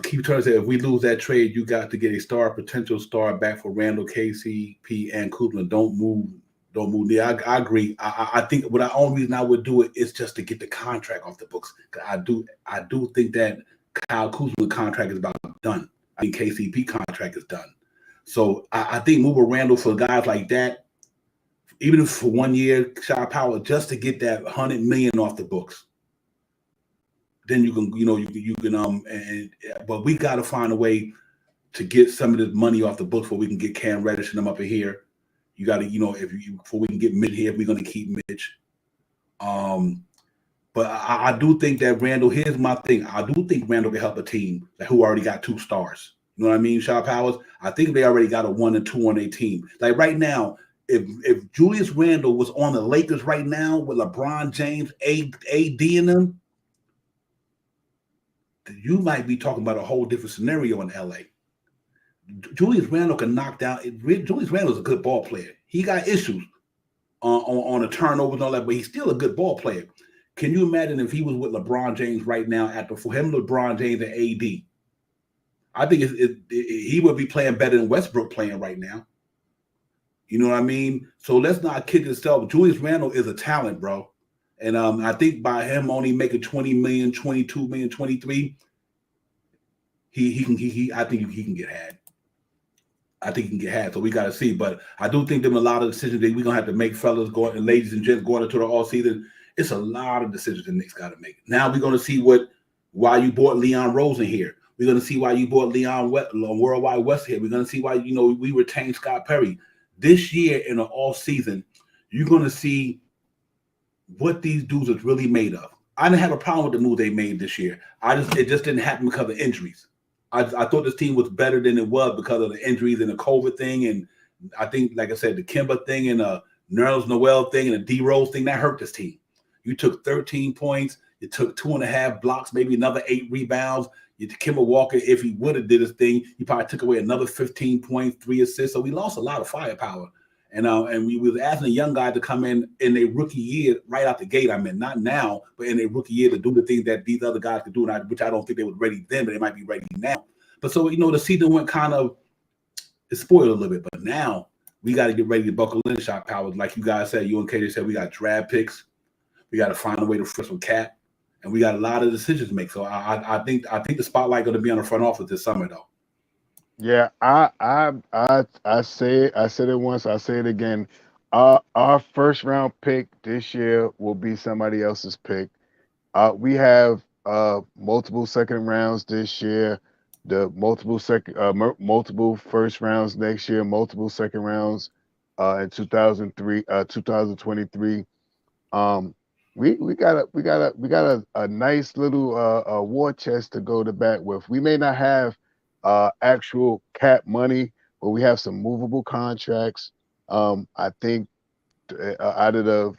Keith Turner said if we lose that trade, you got to get a potential star back for Randall, KCP, and Kuzma. Don't move. Yeah, I agree. I think the only reason I would do it is just to get the contract off the books. I do think that Kyle Kuzma contract is about done. I think KCP contract is done. So I think moving Randall for guys like that, even if for 1 year, Shy Power, just to get that $100 million off the books. Then you can, but we got to find a way to get some of this money off the books before we can get Cam Reddish and them up in here. You got to, before we can get Mitch here, we're going to keep Mitch. But I do think that Randall, here's my thing. I do think Randall can help a team who already got 2 stars. You know what I mean, Shaw Powers? I think they already got a 1 and 2 on their team. Like right now, if Julius Randle was on the Lakers right now with LeBron James, AD in them, you might be talking about a whole different scenario in LA. Julius Randle can knock down. Julius Randle is a good ball player. He got issues on the turnovers and all that, but he's still a good ball player. Can you imagine if he was with LeBron James right now for him, LeBron James and AD? I think he would be playing better than Westbrook playing right now. You know what I mean? So let's not kid yourself. Julius Randle is a talent, bro. And I think by him only making 20 million, 22 million, 23, I think he can get had. I think he can get had. So we got to see. But I do think them a lot of decisions that we're going to have to make, fellas, and ladies and gents, going into the all season. It's a lot of decisions the Knicks got to make. Now we're going to see why you bought Leon Rose in here. We're going to see why you bought Leon Worldwide West here. We're going to see why, we retained Scott Perry. This year in the all season, you're going to see what these dudes are really made of. I didn't have a problem with the move they made this year. It just didn't happen because of injuries. I thought this team was better than it was because of the injuries and the COVID thing. And I think, like I said, the Kimba thing and the Nerlens Noel thing and the D-Rose thing, that hurt this team. You took 13 points. You took 2.5 blocks, maybe another 8 rebounds. Kimba Walker, if he would have did his thing, he probably took away another 15 points, 3 assists. So we lost a lot of firepower. And we was asking a young guy to come in their rookie year right out the gate. I mean, not now, but in their rookie year to do the things that these other guys could do, which I don't think they were ready then, but they might be ready now. But so, the season went kind of spoiled a little bit. But now we got to get ready to buckle in, Shot Powers. Like you guys said, you and KJ said, we got draft picks. We got to find a way to free some cap. And we got a lot of decisions to make. So I think the spotlight going to be on the front office this summer, though. Yeah, I said it once, I say it again. Our first round pick this year will be somebody else's pick. We have multiple second rounds this year. the multiple first rounds next year, multiple second rounds in 2023. Um, we got a nice little war chest to go to bat with. We may not have actual cap money, but we have some movable contracts. I think out of the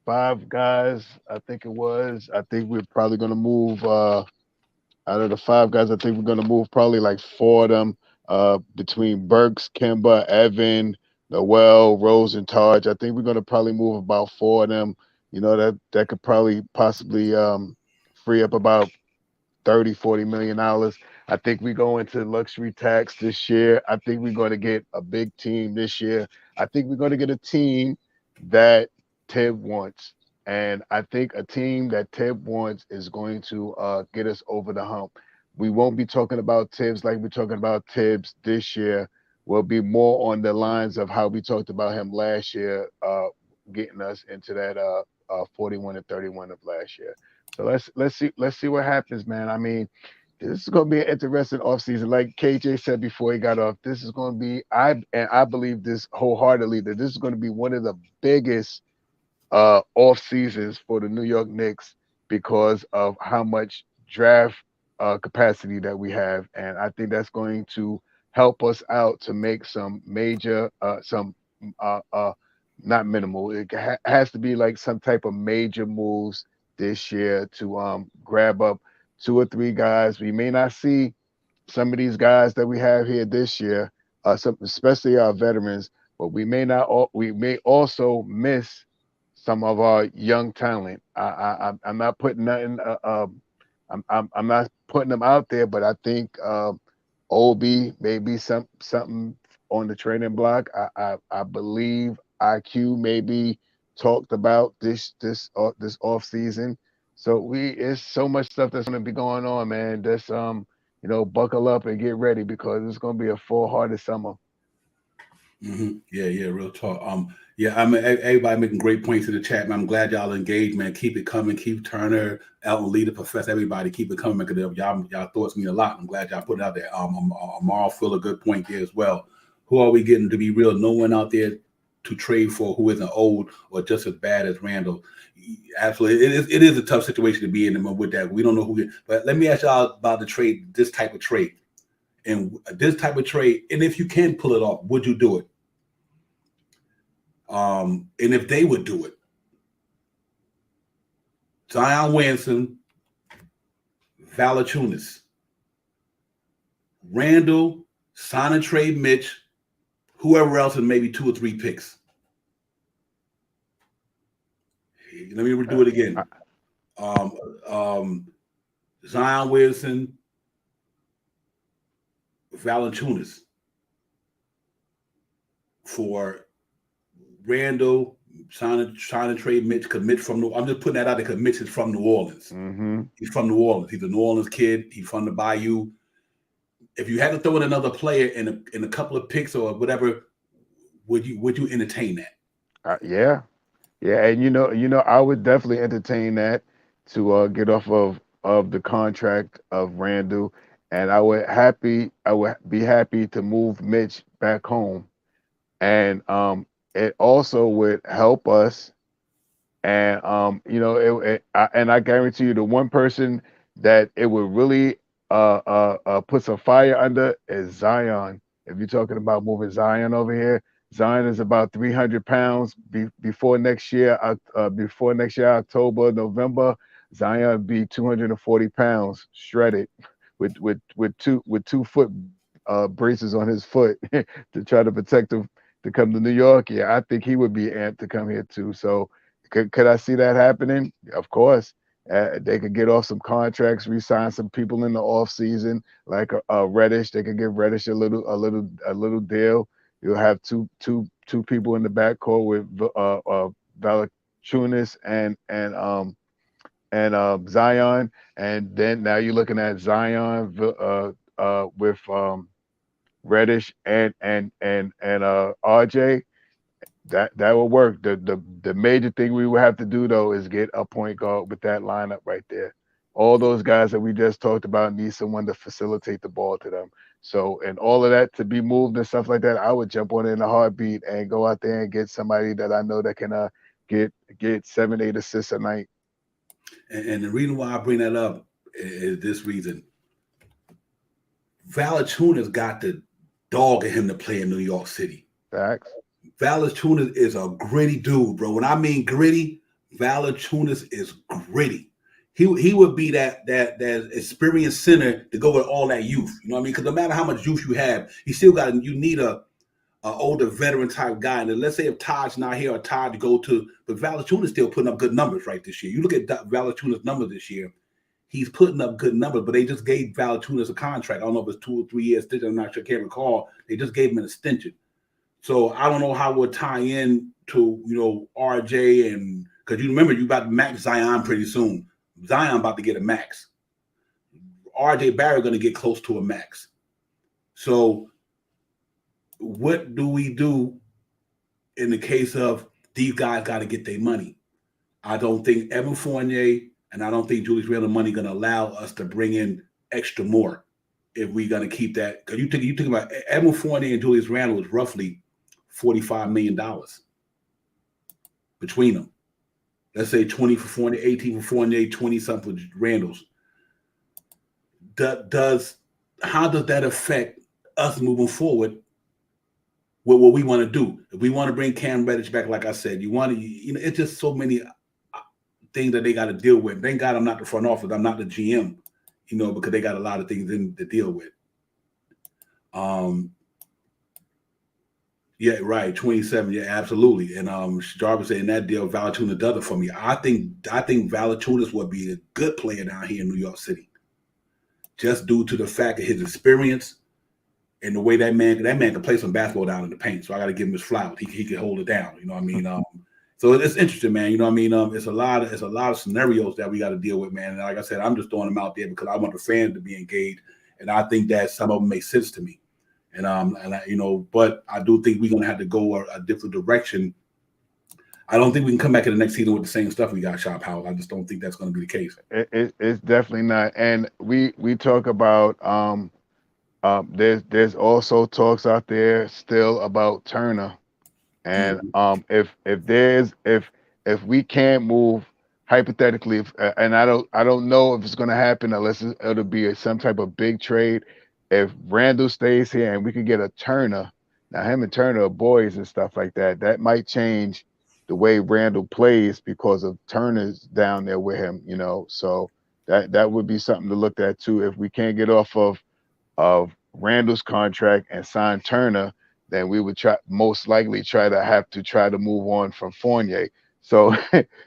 five guys, I think we're probably going to move. Out of the five guys, I think we're going to move probably like four of them between Burks, Kemba, Evan, Noel, Rose, and Taj. I think we're going to probably move about four of them. You know, that could probably possibly free up about 30-40 million dollars. I think we go into luxury tax this year. I think we're going to get a big team this year. I think we're going to get a team that Tibb wants. And I think a team that Tibb wants is going to get us over the hump. We won't be talking about Tibbs like we're talking about Tibbs this year. We'll be more on the lines of how we talked about him last year, getting us into that 41-31 of last year. So let's see what happens, man. I mean, this is going to be an interesting offseason. Like KJ said before he got off, this is going to be I believe this wholeheartedly that this is going to be one of the biggest off seasons for the New York Knicks because of how much draft capacity that we have, and I think that's going to help us out to make some major some not minimal. It has to be like some type of major moves this year to grab up two or three guys. We may not see some of these guys that we have here this year, especially our veterans, but we may also miss some of our young talent. I'm not putting nothing. I'm not putting them out there, but I think Obi may be something on the trading block. I believe IQ may be talked about this off season. So it's so much stuff that's going to be going on, man. That's buckle up and get ready because it's going to be a full-hearted summer. Yeah, real talk. Yeah, I mean, everybody making great points in the chat, man. I'm glad y'all engaged, man. Keep it coming. Keep Turner, Elton, Leader, Professor, everybody, keep it coming, because y'all thoughts mean a lot. I'm glad y'all put it out there. Amar feel a good point there as well. Who are we getting? To be real, no one out there to trade for who isn't old or just as bad as Randall. Absolutely, it is a tough situation to be in with that. We don't know who. But let me ask y'all about the trade, this type of trade. And this type of trade, and if you can pull it off, would you do it? And if they would do it, Zion Williamson, Valanciunas, Randall, sign and trade Mitch, whoever else, and maybe 2 or 3 picks. Let me redo it again. Zion Williamson, Valanciunas for Randall, sign and trade Mitch, commit from I'm just putting that out there because Mitch is from New Orleans. Mm-hmm. He's from New Orleans. He's a New Orleans kid. He's from the Bayou. If you had to throw in another player in a couple of picks or whatever, would you entertain that? Yeah, and I would definitely entertain that to get off of the contract of Randall, and I would be happy to move Mitch back home, and it also would help us. And and I guarantee you, the one person that it would really put some fire under is Zion. If you're talking about moving Zion over here, Zion is about 300 pounds. Before next year, October, November, Zion be 240 pounds, shredded, with 2 foot braces on his foot to try to protect him to come to New York. Yeah, I think he would be amped to come here too. So could I see that happening? Of course. They could get off some contracts, re-sign some people in the off season, like Reddish. They could give Reddish a little deal. You'll have two people in the backcourt with Valanciunas and Zion, and then now you're looking at Zion with Reddish and RJ. That will work. The major thing we would have to do though is get a point guard with that lineup right there. all those guys that we just talked about need someone to facilitate the ball to them. So, and all of that to be moved and stuff like that, I would jump on it in a heartbeat and go out there and get somebody that I know that can get 7, 8 assists a night. And the reason why I bring that up is this reason. Valanciunas got the dog in him to play in New York City. Facts. Valanciunas is a gritty dude, bro. When I mean gritty, Valanciunas is gritty. He would be that experienced center to go with all that youth. You know what I mean? Because no matter how much youth you have, you need a older veteran type guy. And then let's say if Todd's not here or Todd to go to, but Valanciunas still putting up good numbers right this year. You look at Valanciunas' numbers this year, he's putting up good numbers, but they just gave Valanciunas a contract. I don't know if it's 2 or 3 years extension. I'm not sure, can't recall. They just gave him an extension. So I don't know how it would tie in to, RJ, and because you remember you about to max Zion pretty soon. Zion about to get a max. RJ Barrett going to get close to a max. So what do we do in the case of these guys got to get their money? I don't think Evan Fournier and I don't think Julius Randle money going to allow us to bring in extra more if we're going to keep that. Because you think about Evan Fournier and Julius Randle is roughly $45 million between them. Let's say 20 for Fournier, 18 for Fournier, 20 something for Randall's. How does that affect us moving forward with what we want to do? If we want to bring Cam Reddish back, like I said, it's just so many things that they got to deal with. Thank God I'm not the front office. I'm not the GM, because they got a lot of things to deal with. Yeah, right. 27. Yeah, absolutely. And Jarvis saying that deal, Valanciunas does it for me. I think Valanciunas would be a good player down here in New York City, just due to the fact of his experience and the way that man can play some basketball down in the paint. So I got to give him his flowers. He can hold it down. You know what I mean? So it's interesting, man. You know what I mean? It's a lot of scenarios that we got to deal with, man. And like I said, I'm just throwing them out there because I want the fans to be engaged, and I think that some of them make sense to me. But I do think we're gonna have to go a different direction. I don't think we can come back in the next season with the same stuff we got, Shop House. I just don't think that's going to be the case. It's definitely not. And we talk about there's also talks out there still about Turner, and if we can't move hypothetically, and I don't know if it's going to happen unless it'll be some type of big trade. If Randall stays here and we could get a Turner, now him and Turner are boys and stuff like that, that might change the way Randall plays because of Turner's down there with him, So that would be something to look at too. If we can't get off of Randall's contract and sign Turner, then we would most likely try to move on from Fournier. So,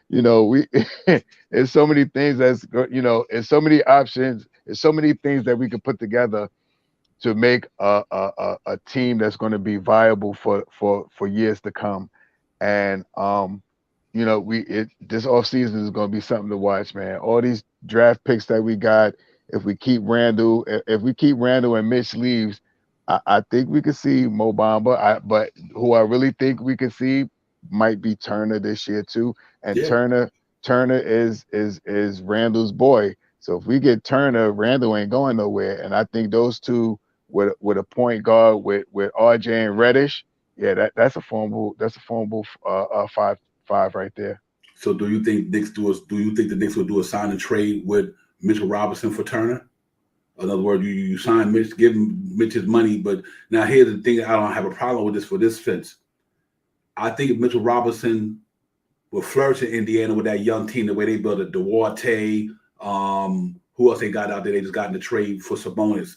there's so many things there's so many options, there's so many things that we could put together to make a team that's going to be viable for years to come. And this offseason is going to be something to watch, man. All these draft picks that we got, if we keep Randall and Mitch leaves, I think we could see Mo Bamba. But who I really think we could see might be Turner this year too. And yeah. Turner is Randall's boy. So if we get Turner, Randall ain't going nowhere. And I think those two with a point guard with RJ and Reddish, yeah, that's a formidable 5 right there. So do you think the Knicks will do a sign and trade with Mitchell Robinson for Turner? In other words, you sign Mitch, give Mitch his money, but now here's the thing: I don't have a problem with this for this fence. I think if Mitchell Robinson will flourish in Indiana with that young team, the way they built it, Duarte, who else they got out there? They just got in the trade for Sabonis,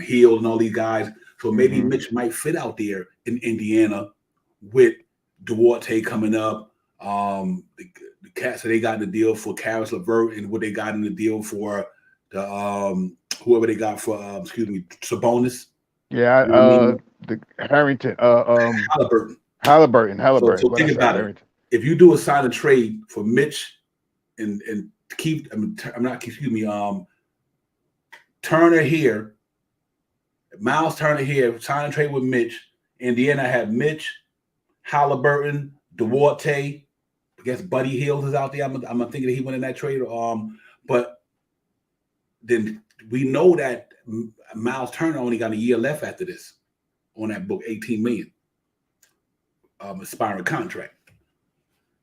Hield, and all these guys. So maybe Mitch might fit out there in Indiana with Duarte coming up. The cats that they got in the deal for Karis LeVert and what they got in the deal for the whoever they got for Sabonis. Yeah, the Harrington, Halliburton. So think about it. If you do a sign and trade for Mitch and keep, Turner here, Miles Turner here, sign and trade with Mitch. Indiana had Mitch, Halliburton, Duarte. I guess Buddy Hield is out there. I'm thinking that he went in that trade. But then we know that Miles Turner only got a year left after this on that book, 18 million expiring contract.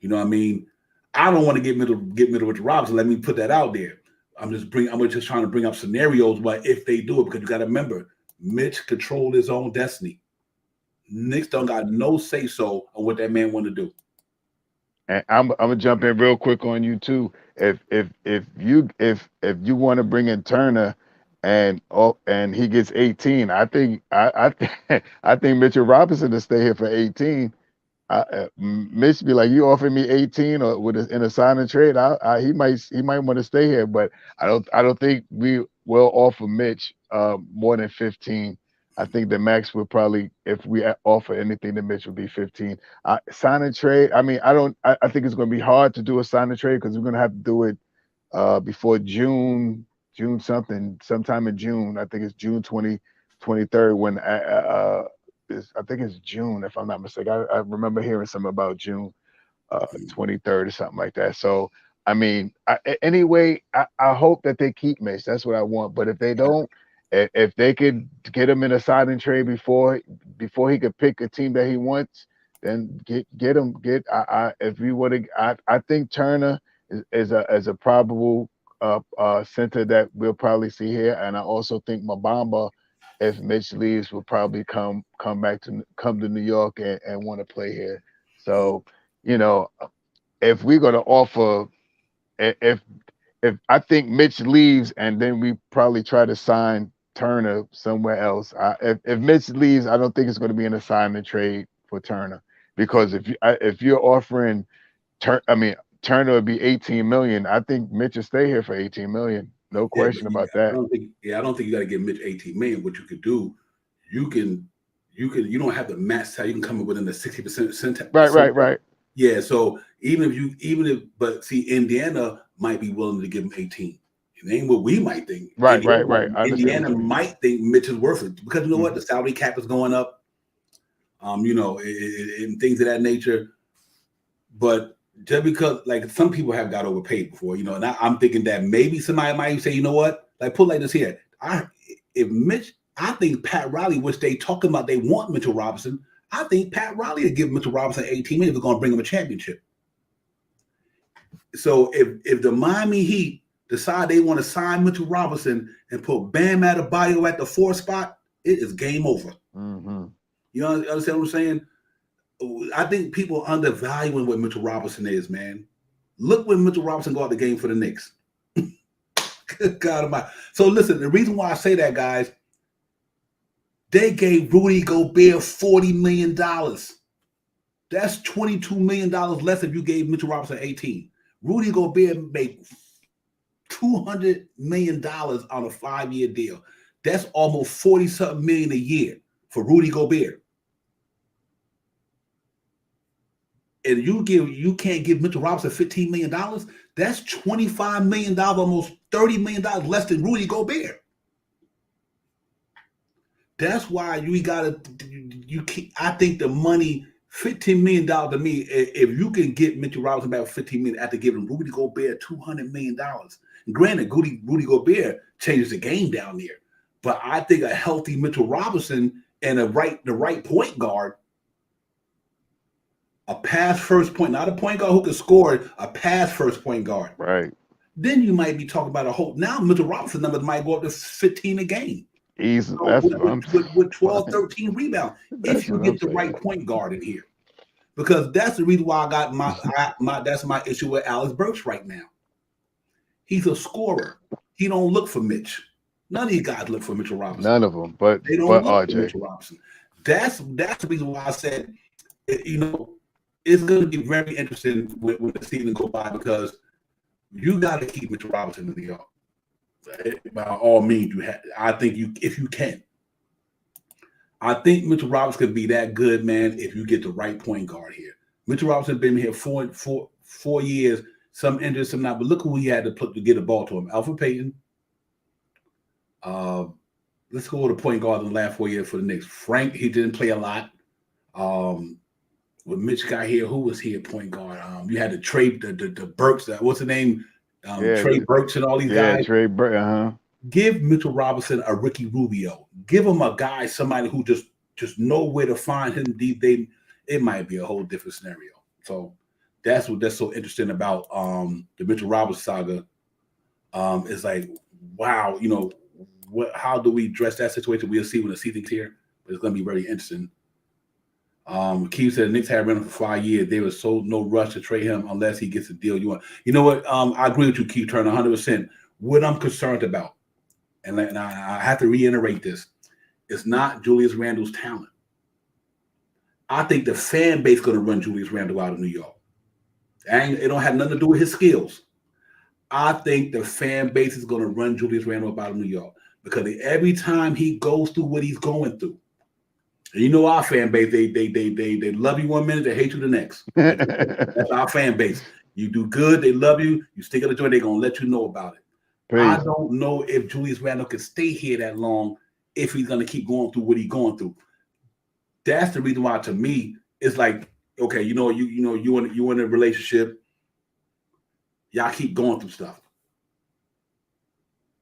You know what I mean? I don't want to get middle with Robinson. Let me put that out there. I'm just trying to bring up scenarios, but if they do it, because you got to remember, Mitch controlled his own destiny. Knicks don't got no say so on what that man want to do. And I'm gonna jump in real quick on you too. If you want to bring in Turner and he gets 18, I think I think Mitchell Robinson to stay here for 18. Mitch be like, you offer me 18 or in a sign and trade, he might want to stay here, but I don't think we will offer Mitch more than 15. I think the max would probably, if we offer anything to Mitch, would be 15. Sign and trade. I mean, I think it's going to be hard to do a sign and trade because we're going to have to do it before June sometime in June. I think it's June 23rd when I think it's June, if I'm not mistaken. I remember hearing something about June 23rd or something like that. So, I mean, anyway, I hope that they keep Mitch. That's what I want. But if they don't, if they could get him in a signing trade before he could pick a team that he wants, then get him. If you would, I think Turner is a probable center that we'll probably see here, and I also think Mabamba, if Mitch leaves, will probably come to New York and want to play here. So, you know, if we're going to offer, if I think Mitch leaves and then we probably try to sign Turner somewhere else. If Mitch leaves, I don't think it's going to be an assignment trade for Turner, because if you're offering Turner would be 18 million. I think Mitch will stay here for 18 million. No question about that. I don't think you got to give Mitch 18 million. What you could do, you don't have to match how you can come up within the 60%. Right. Yeah. So but see, Indiana might be willing to give him 18. It ain't what we might think. Right. Indiana might think Mitch is worth it because you know what, the salary cap is going up. And things of that nature. But just because, like, some people have got overpaid before, and I'm thinking that maybe somebody might say, you know what, like, put like this here. I think Pat Riley, which they talking about, they want Mitchell Robinson. I think Pat Riley would give Mitchell Robinson 18 million if they're going to bring him a championship. So if the Miami Heat decide they want to sign Mitchell Robinson and put Bam Adebayo at the 4th spot, it is game over. Mm-hmm. You understand what I'm saying? I think people are undervaluing what Mitchell Robinson is, man. Look when Mitchell Robinson go out the game for the Knicks. Good God Almighty. So listen, the reason why I say that, guys, they gave Rudy Gobert $40 million. That's $22 million less if you gave Mitchell Robinson 18. Rudy Gobert made $200 million on a 5-year deal. That's almost 40-something million a year for Rudy Gobert. And you can't give Mitchell Robinson $15 million. That's $25 million, almost $30 million less than Rudy Gobert. That's why I think the money, $15 million to me, if you can get Mitchell Robinson back for $15 million after giving Rudy Gobert $200 million. And granted, Rudy Gobert changes the game down there. But I think a healthy Mitchell Robinson and the right point guard, a pass first point, not a point guard who can score, a pass first point guard. Right. Then you might be talking about now Mitchell Robinson numbers might go up to 15 a game. Easy. With 12, 13 rebounds. If you get the right point guard in here. Because that's the reason why I got that's my issue with Alex Burks right now. He's a scorer. He don't look for Mitch. None of these guys look for Mitchell Robinson. None of them, but they don't look RJ. for Mitchell Robinson. That's the reason why I said, it's going to be very interesting when the season go by, because you got to keep Mitchell Robinson in New York. By all means, I think if you can. I think Mitchell Robinson could be that good, man, if you get the right point guard here. Mitchell Robinson been here 4 years, some injured, some not. But look who he had to get the ball to him. Alfred Payton. Let's go with the point guard in the last 4 years for the Knicks. Frank, he didn't play a lot. When Mitch got here, who was here point guard? You had the Burks. What's the name? Trey Burks and all these guys. Trey Burks. Give Mitchell Robinson a Ricky Rubio. Give him a guy, somebody who just know where to find him. It might be a whole different scenario. So that's so interesting about the Mitchell Robinson saga. It's like, wow, how do we address that situation? We'll see when the season's here, but it's going to be very interesting. Keith said the Knicks had run for 5 years. There was no rush to trade him unless he gets a deal you want. You know what? I agree with you, Keith Turner, 100%. What I'm concerned about, and I have to reiterate this, it's not Julius Randle's talent. I think the fan base is going to run Julius Randle out of New York. And it don't have nothing to do with his skills. I think the fan base is going to run Julius Randle out of New York because every time he goes through what he's going through, and you know our fan base, they love you 1 minute, they hate you the next. That's our fan base. You do good, they love you. You stick at the joint, they're going to let you know about it. Please. I don't know if Julius Randle can stay here that long if he's going to keep going through what he's going through. That's the reason why, to me, it's like, okay, you in a relationship, y'all keep going through stuff,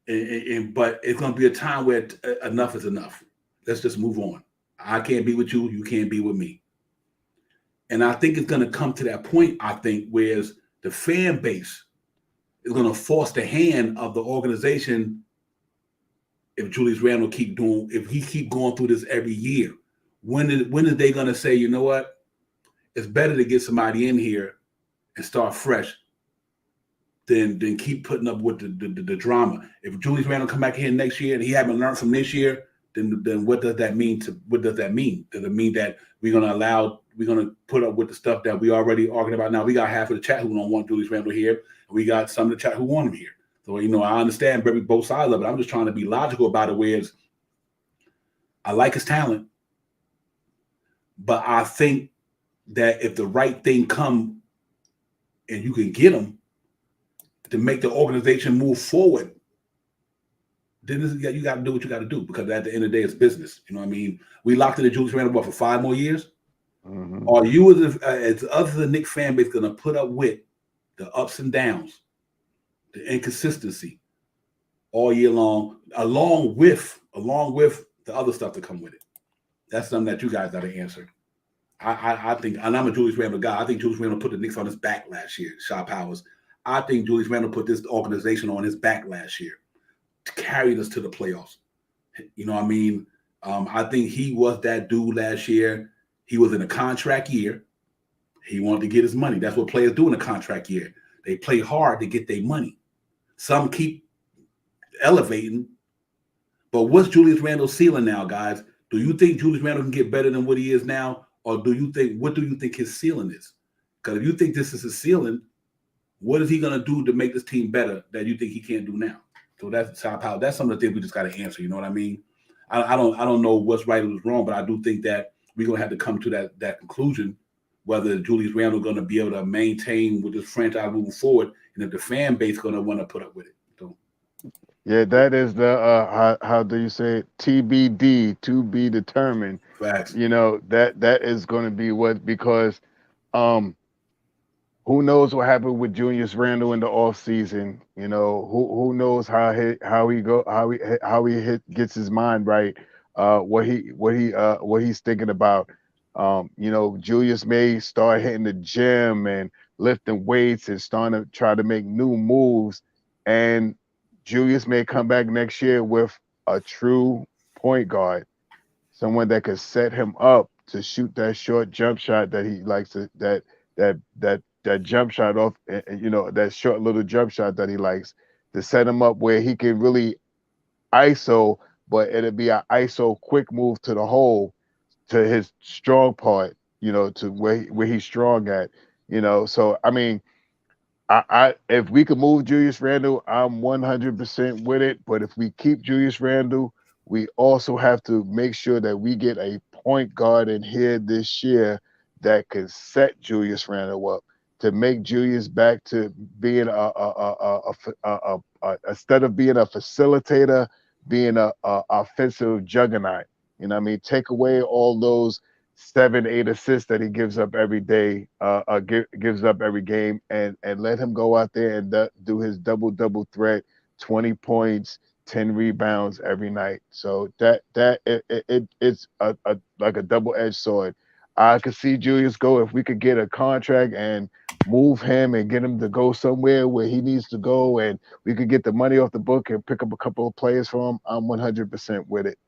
but it's going to be a time where enough is enough. Let's just move on. I can't be with you. You can't be with me. And I think it's going to come to that point, I think, where the fan base is going to force the hand of the organization if Julius Randle if he keep going through this every year. When are they going to say, you know what? It's better to get somebody in here and start fresh than keep putting up with the drama. If Julius Randle come back here next year and he haven't learned from this year, then what does that mean? Does it mean that we're gonna put up with the stuff that we already arguing about now? We got half of the chat who don't want Julius Randle here, and we got some of the chat who want him here. So I understand both sides of it. I'm just trying to be logical about it. Whereas I like his talent, but I think that if the right thing come and you can get him to make the organization move forward, then you got to do what you got to do, because at the end of the day, it's business. You know what I mean? We locked in the Julius Randle for 5 more years. Mm-hmm. Are you, as other than Knicks fan base, going to put up with the ups and downs, the inconsistency all year long, along with the other stuff that come with it? That's something that you guys got to answer. I think, and I'm a Julius Randle guy, I think Julius Randle put the Knicks on his back last year, Shot Powers. I think Julius Randle put this organization on his back last year, carried us to the playoffs. You know what I mean? I think he was that dude last year. He was in a contract year. He wanted to get his money. That's what players do in a contract year. They play hard to get their money. Some keep elevating. But what's Julius Randle's ceiling now, guys? Do you think Julius Randle can get better than what he is now? Or what do you think his ceiling is? Because if you think this is his ceiling, what is he going to do to make this team better that you think he can't do now? So that's some of the things we just got to answer. You know what I mean? I don't know what's right or what's wrong, but I do think that we're going to have to come to that conclusion, whether Julius Randle going to be able to maintain with this franchise moving forward, and if the fan base is going to want to put up with it. So, yeah, that is the how do you say it? TBD, to be determined. Facts. That is going to be what, because who knows what happened with Julius Randle in the off season? Who knows how he gets his mind right, what he's thinking about. Julius may start hitting the gym and lifting weights and starting to try to make new moves, and Julius may come back next year with a true point guard, someone that could set him up to shoot that short jump shot that he likes to, that jump shot off, that short little jump shot that he likes, to set him up where he can really ISO, but it'll be an ISO quick move to the hole, to his strong part, to where he's strong at, So, I mean, I if we could move Julius Randle, I'm 100% with it. But if we keep Julius Randle, we also have to make sure that we get a point guard in here this year that can set Julius Randle up, to make Julius back to being instead of being a facilitator, being a offensive juggernaut. You know what I mean? Take away all those 7-8 assists that he gives up every day, gives up every game, and let him go out there and do his double threat, 20 points, 10 rebounds every night. So it's a like a double-edged sword. I could see Julius go if we could get a contract and move him and get him to go somewhere where he needs to go, and we could get the money off the book and pick up a couple of players for him. I'm 100% with it.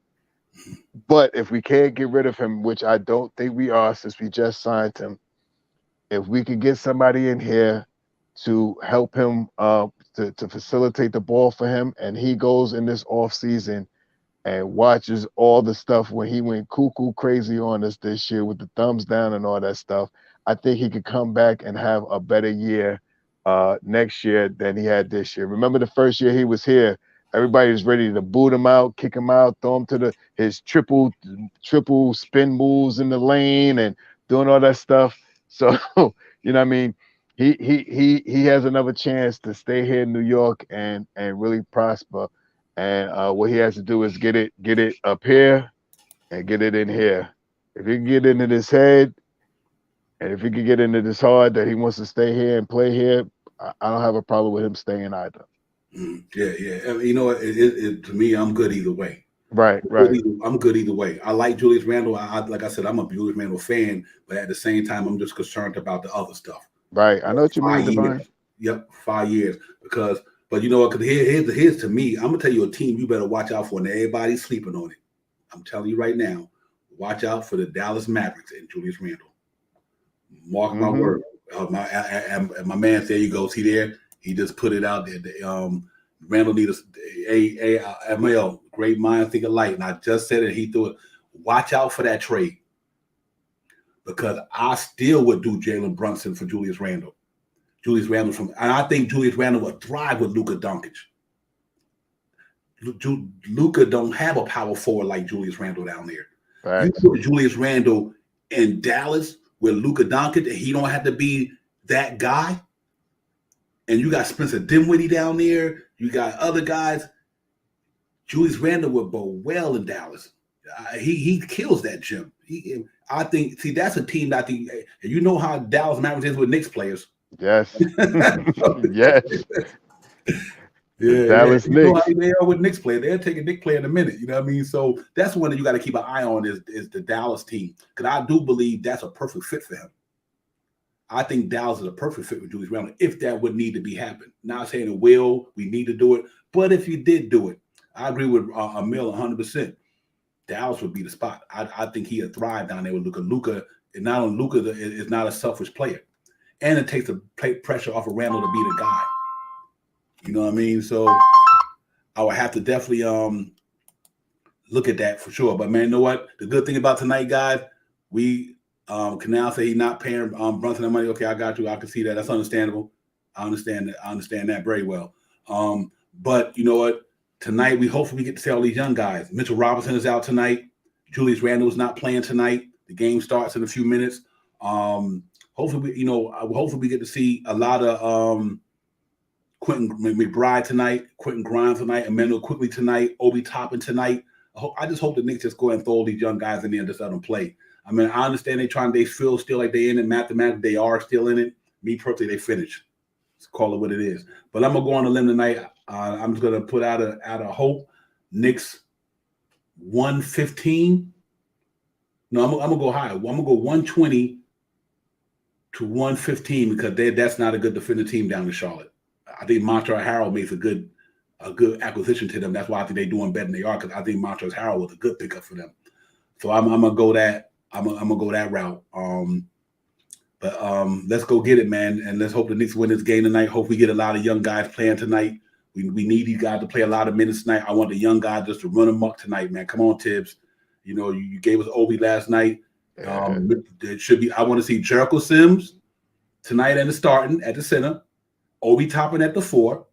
But if we can't get rid of him, which I don't think we are since we just signed him, if we could get somebody in here to help him to facilitate the ball for him, and he goes in this off season and watches all the stuff when he went cuckoo crazy on us this year with the thumbs down and all that stuff, I think he could come back and have a better year next year than he had this year. Remember the first year he was here, everybody was ready to boot him out, kick him out, throw him to his triple spin moves in the lane and doing all that stuff. So, you know what I mean? He has another chance to stay here in New York and really prosper. And what he has to do is get it up here and get it in here. If he can get into this head, and if he can get into this heart that he wants to stay here and play here, I don't have a problem with him staying either. Yeah. I mean, you know what? To me, I'm good either way. Right. I'm good either way. I like Julius Randle. Like I said, I'm a Julius Randle fan, but at the same time, I'm just concerned about the other stuff. Right. I know what you mean, Divine. Yep, 5 years. But you know what? Because here's to me, I'm gonna tell you a team you better watch out for, and everybody's sleeping on it. I'm telling you right now, watch out for the Dallas Mavericks and Julius Randle. Mark my word. My man, there you go. See there? He just put it out there. Randle needs ML, great mind, think alike. And I just said it. He threw it. Watch out for that trade, because I still would do Jalen Brunson for Julius Randle. And I think Julius Randle would thrive with Luka Doncic. Luka don't have a power forward like Julius Randle down there. Right. You put Julius Randle in Dallas with Luka Doncic, and he don't have to be that guy. And you got Spencer Dinwiddie down there. You got other guys. Julius Randle would go well in Dallas. He kills that gym. I think. See, that's a team that I think. You know how Dallas Mavericks is with Knicks players. Yes. Yes. Yeah, Dallas you Knicks. know how they are with Knicks players. They'll take a Knicks player in a minute. You know what I mean? So that's one that you got to keep an eye on is the Dallas team, because I do believe that's a perfect fit for him. I think Dallas is a perfect fit with Julius Randle if that would need to be happen. Not saying it will, we need to do it, but if you did do it, I agree with Emil 100%. Dallas would be the spot. I think he would thrive down there with Luka. Luka, and not only Luka is not a selfish player, and it takes the pressure off of Randle to be the guy. You know what I mean? So I would have to definitely look at that for sure. But man, you know what? The good thing about tonight, guys, we can now say he's not paying Brunson that money. Okay, I got you. I can see that. That's understandable. I understand that very well. But you know what? Tonight, we hopefully get to see all these young guys. Mitchell Robinson is out tonight. Julius Randle is not playing tonight. The game starts in a few minutes. Hopefully we get to see a lot of Quentin McBride tonight, Quentin Grimes tonight, Emmanuel Quickly tonight, Obi Toppin tonight. I just hope the Knicks just go and throw all these young guys in there and just let them play. I mean, I understand they feel still like they're in it. Mathematically, they are still in it. Me personally, they finish. Let's call it what it is. But I'm gonna go on a limb tonight. I'm just gonna put out a hope. Knicks 115. No, I'm gonna go higher. I'm gonna go 120 to 115 because that's not a good defending team down in Charlotte. I think Montrezl Harrell makes a good acquisition to them. That's why I think they're doing better than they are, because I think Montrezl Harrell was a good pickup for them. So I'm gonna go that. I'm gonna go that route. But let's go get it, man, and let's hope the Knicks win this game tonight. Hope we get a lot of young guys playing tonight. We need these guys to play a lot of minutes tonight. I want the young guys just to run amok tonight, man. Come on, Tibbs. You know, you gave us Obi last night. It should be. I want to see Jericho Sims tonight and the starting at the center. Obi Toppin at the 4.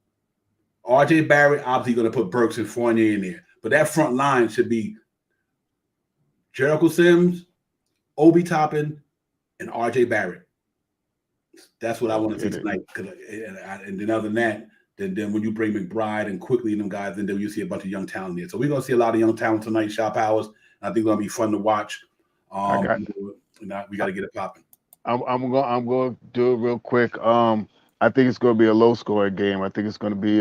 RJ Barrett obviously going to put Burks and Fournier in there, but that front line should be Jericho Sims, Obi Toppin, and RJ Barrett. That's what I want to see tonight. And then other than that, then when you bring McBride and Quickly and them guys, then you see a bunch of young talent there. So we're gonna see a lot of young talent tonight. Shop hours. I think it's gonna be fun to watch. We got to get it popping. I'm going to do it real quick. I think it's going to be a low scoring game. I think it's going to be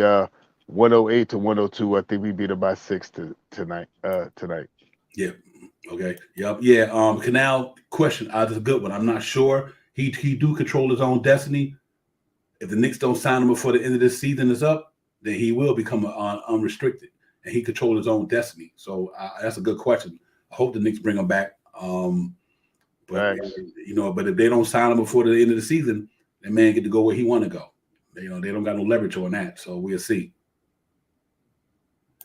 108 to 102. I think we beat them by 6 tonight. Tonight. Yeah. Okay. Yep. Yeah. Canal question. That's a good one. I'm not sure. He do control his own destiny. If the Knicks don't sign him before the end of this season is up, then he will become unrestricted, and he controls his own destiny. So that's a good question. I hope the Knicks bring him back. But but if they don't sign him before the end of the season, that man get to go where he want to go. They don't got no leverage on that. So we'll see.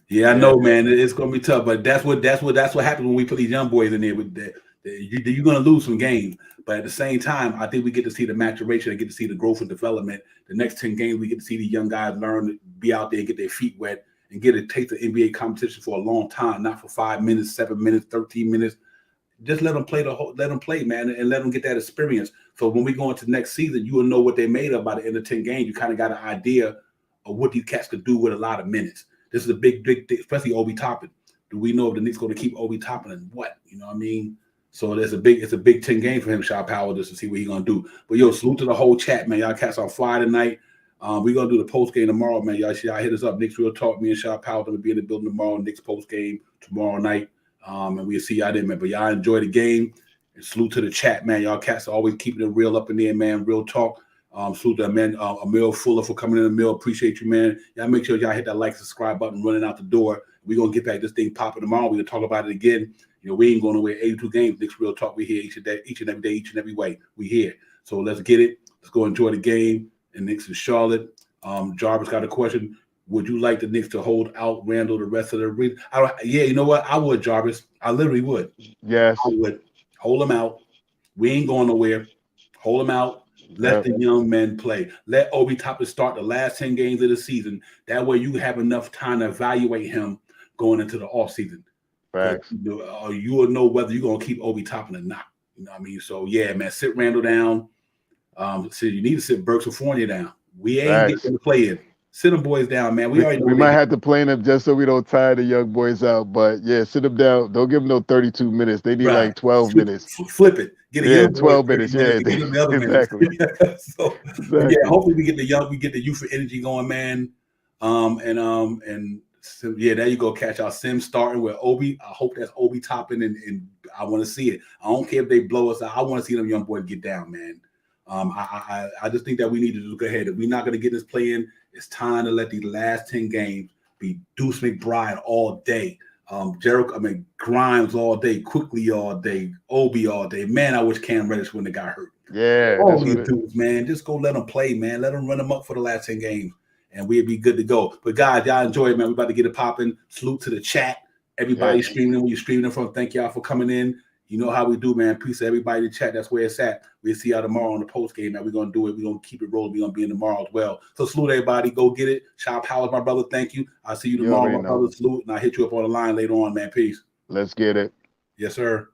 Yeah, I know, man. It's gonna be tough, but that's what happens when we put these young boys in there. With that, you're gonna lose some games, but at the same time, I think we get to see the maturation and get to see the growth and development. The next 10 games, we get to see the young guys learn, be out there, and get their feet wet, and get to take the NBA competition for a long time, not for 5 minutes, 7 minutes, 13 minutes. Just let them play man, and let them get that experience. So when we go into next season, you will know what they made of by the end of 10 games. You kind of got an idea of what these cats could do with a lot of minutes. This is a big thing, especially Obi Toppin. Do we know if the Knicks going to keep Obi Toppin and what? You know what I mean? So it's a big 10 game for him, Shaw Powell, just to see what he's going to do. But yo, salute to the whole chat, man. Y'all cats on fire tonight. We're going to do the post game tomorrow, man. Y'all hit us up. Knicks Real Talk. Me and Shaw Powell going to be in the building tomorrow. Knicks post game tomorrow night. And we'll see y'all there, man. But y'all enjoy the game. And salute to the chat, man. Y'all cats are always keeping it real up in there, man. Real talk. Salute to man, Emil Fuller for coming in. Emil, appreciate you, man. Y'all make sure y'all hit that like, subscribe button, running out the door. We're going to get back this thing popping tomorrow. We're going to talk about it again. We ain't going to win 82 games. Knicks Real Talk. We here each and every day, each and every way. We here. So let's get it. Let's go enjoy the game. And Knicks in Charlotte. Jarvis got a question. Would you like the Knicks to hold out Randall the rest of the reason? Yeah, you know what? I would, Jarvis. I literally would. Yes. I would. Hold him out. We ain't going nowhere. Hold him out. Let the young men play. Let Obi Toppin start the last 10 games of the season. That way you have enough time to evaluate him going into the offseason. Facts. You will know whether you're going to keep Obi Toppin or not. You know what I mean? So, yeah, man, sit Randall down. So you need to sit Burks or Fournier down. We ain't getting to play in. Sit them boys down, man. We might have to play them just so we don't tire the young boys out. But, yeah, sit them down. Don't give them no 32 minutes. They need like 12 minutes. Flip it. Get a young 12 minutes. Yeah, exactly. Yeah, hopefully we get the youth of energy going, man. And yeah, there you go. Catch our Sim starting with Obi. I hope that's Obi Toppin, and I want to see it. I don't care if they blow us out. I want to see them young boys get down, man. I just think that we need to look ahead. If we're not going to get this play in, it's time to let these last 10 games be Deuce McBride all day. Grimes all day, Quickly all day, Obi all day. Man, I wish Cam Reddish wouldn't have got hurt. Yeah. All these dudes, man. Just go let them play, man. Let them run them up for the last 10 games, and we'll be good to go. But guys, y'all enjoy it, man. We're about to get it popping. Salute to the chat. Everybody streaming, where you're streaming from. Thank y'all for coming in. You know how we do, man. Peace to everybody in the chat. That's where it's at. We'll see y'all tomorrow on the post game, man. We're going to do it. We're going to keep it rolling. We're going to be in tomorrow as well. So salute everybody. Go get it. Shop Howard, my brother. Thank you. I'll see you tomorrow, my brother. Salute. And I'll hit you up on the line later on, man. Peace. Let's get it. Yes, sir.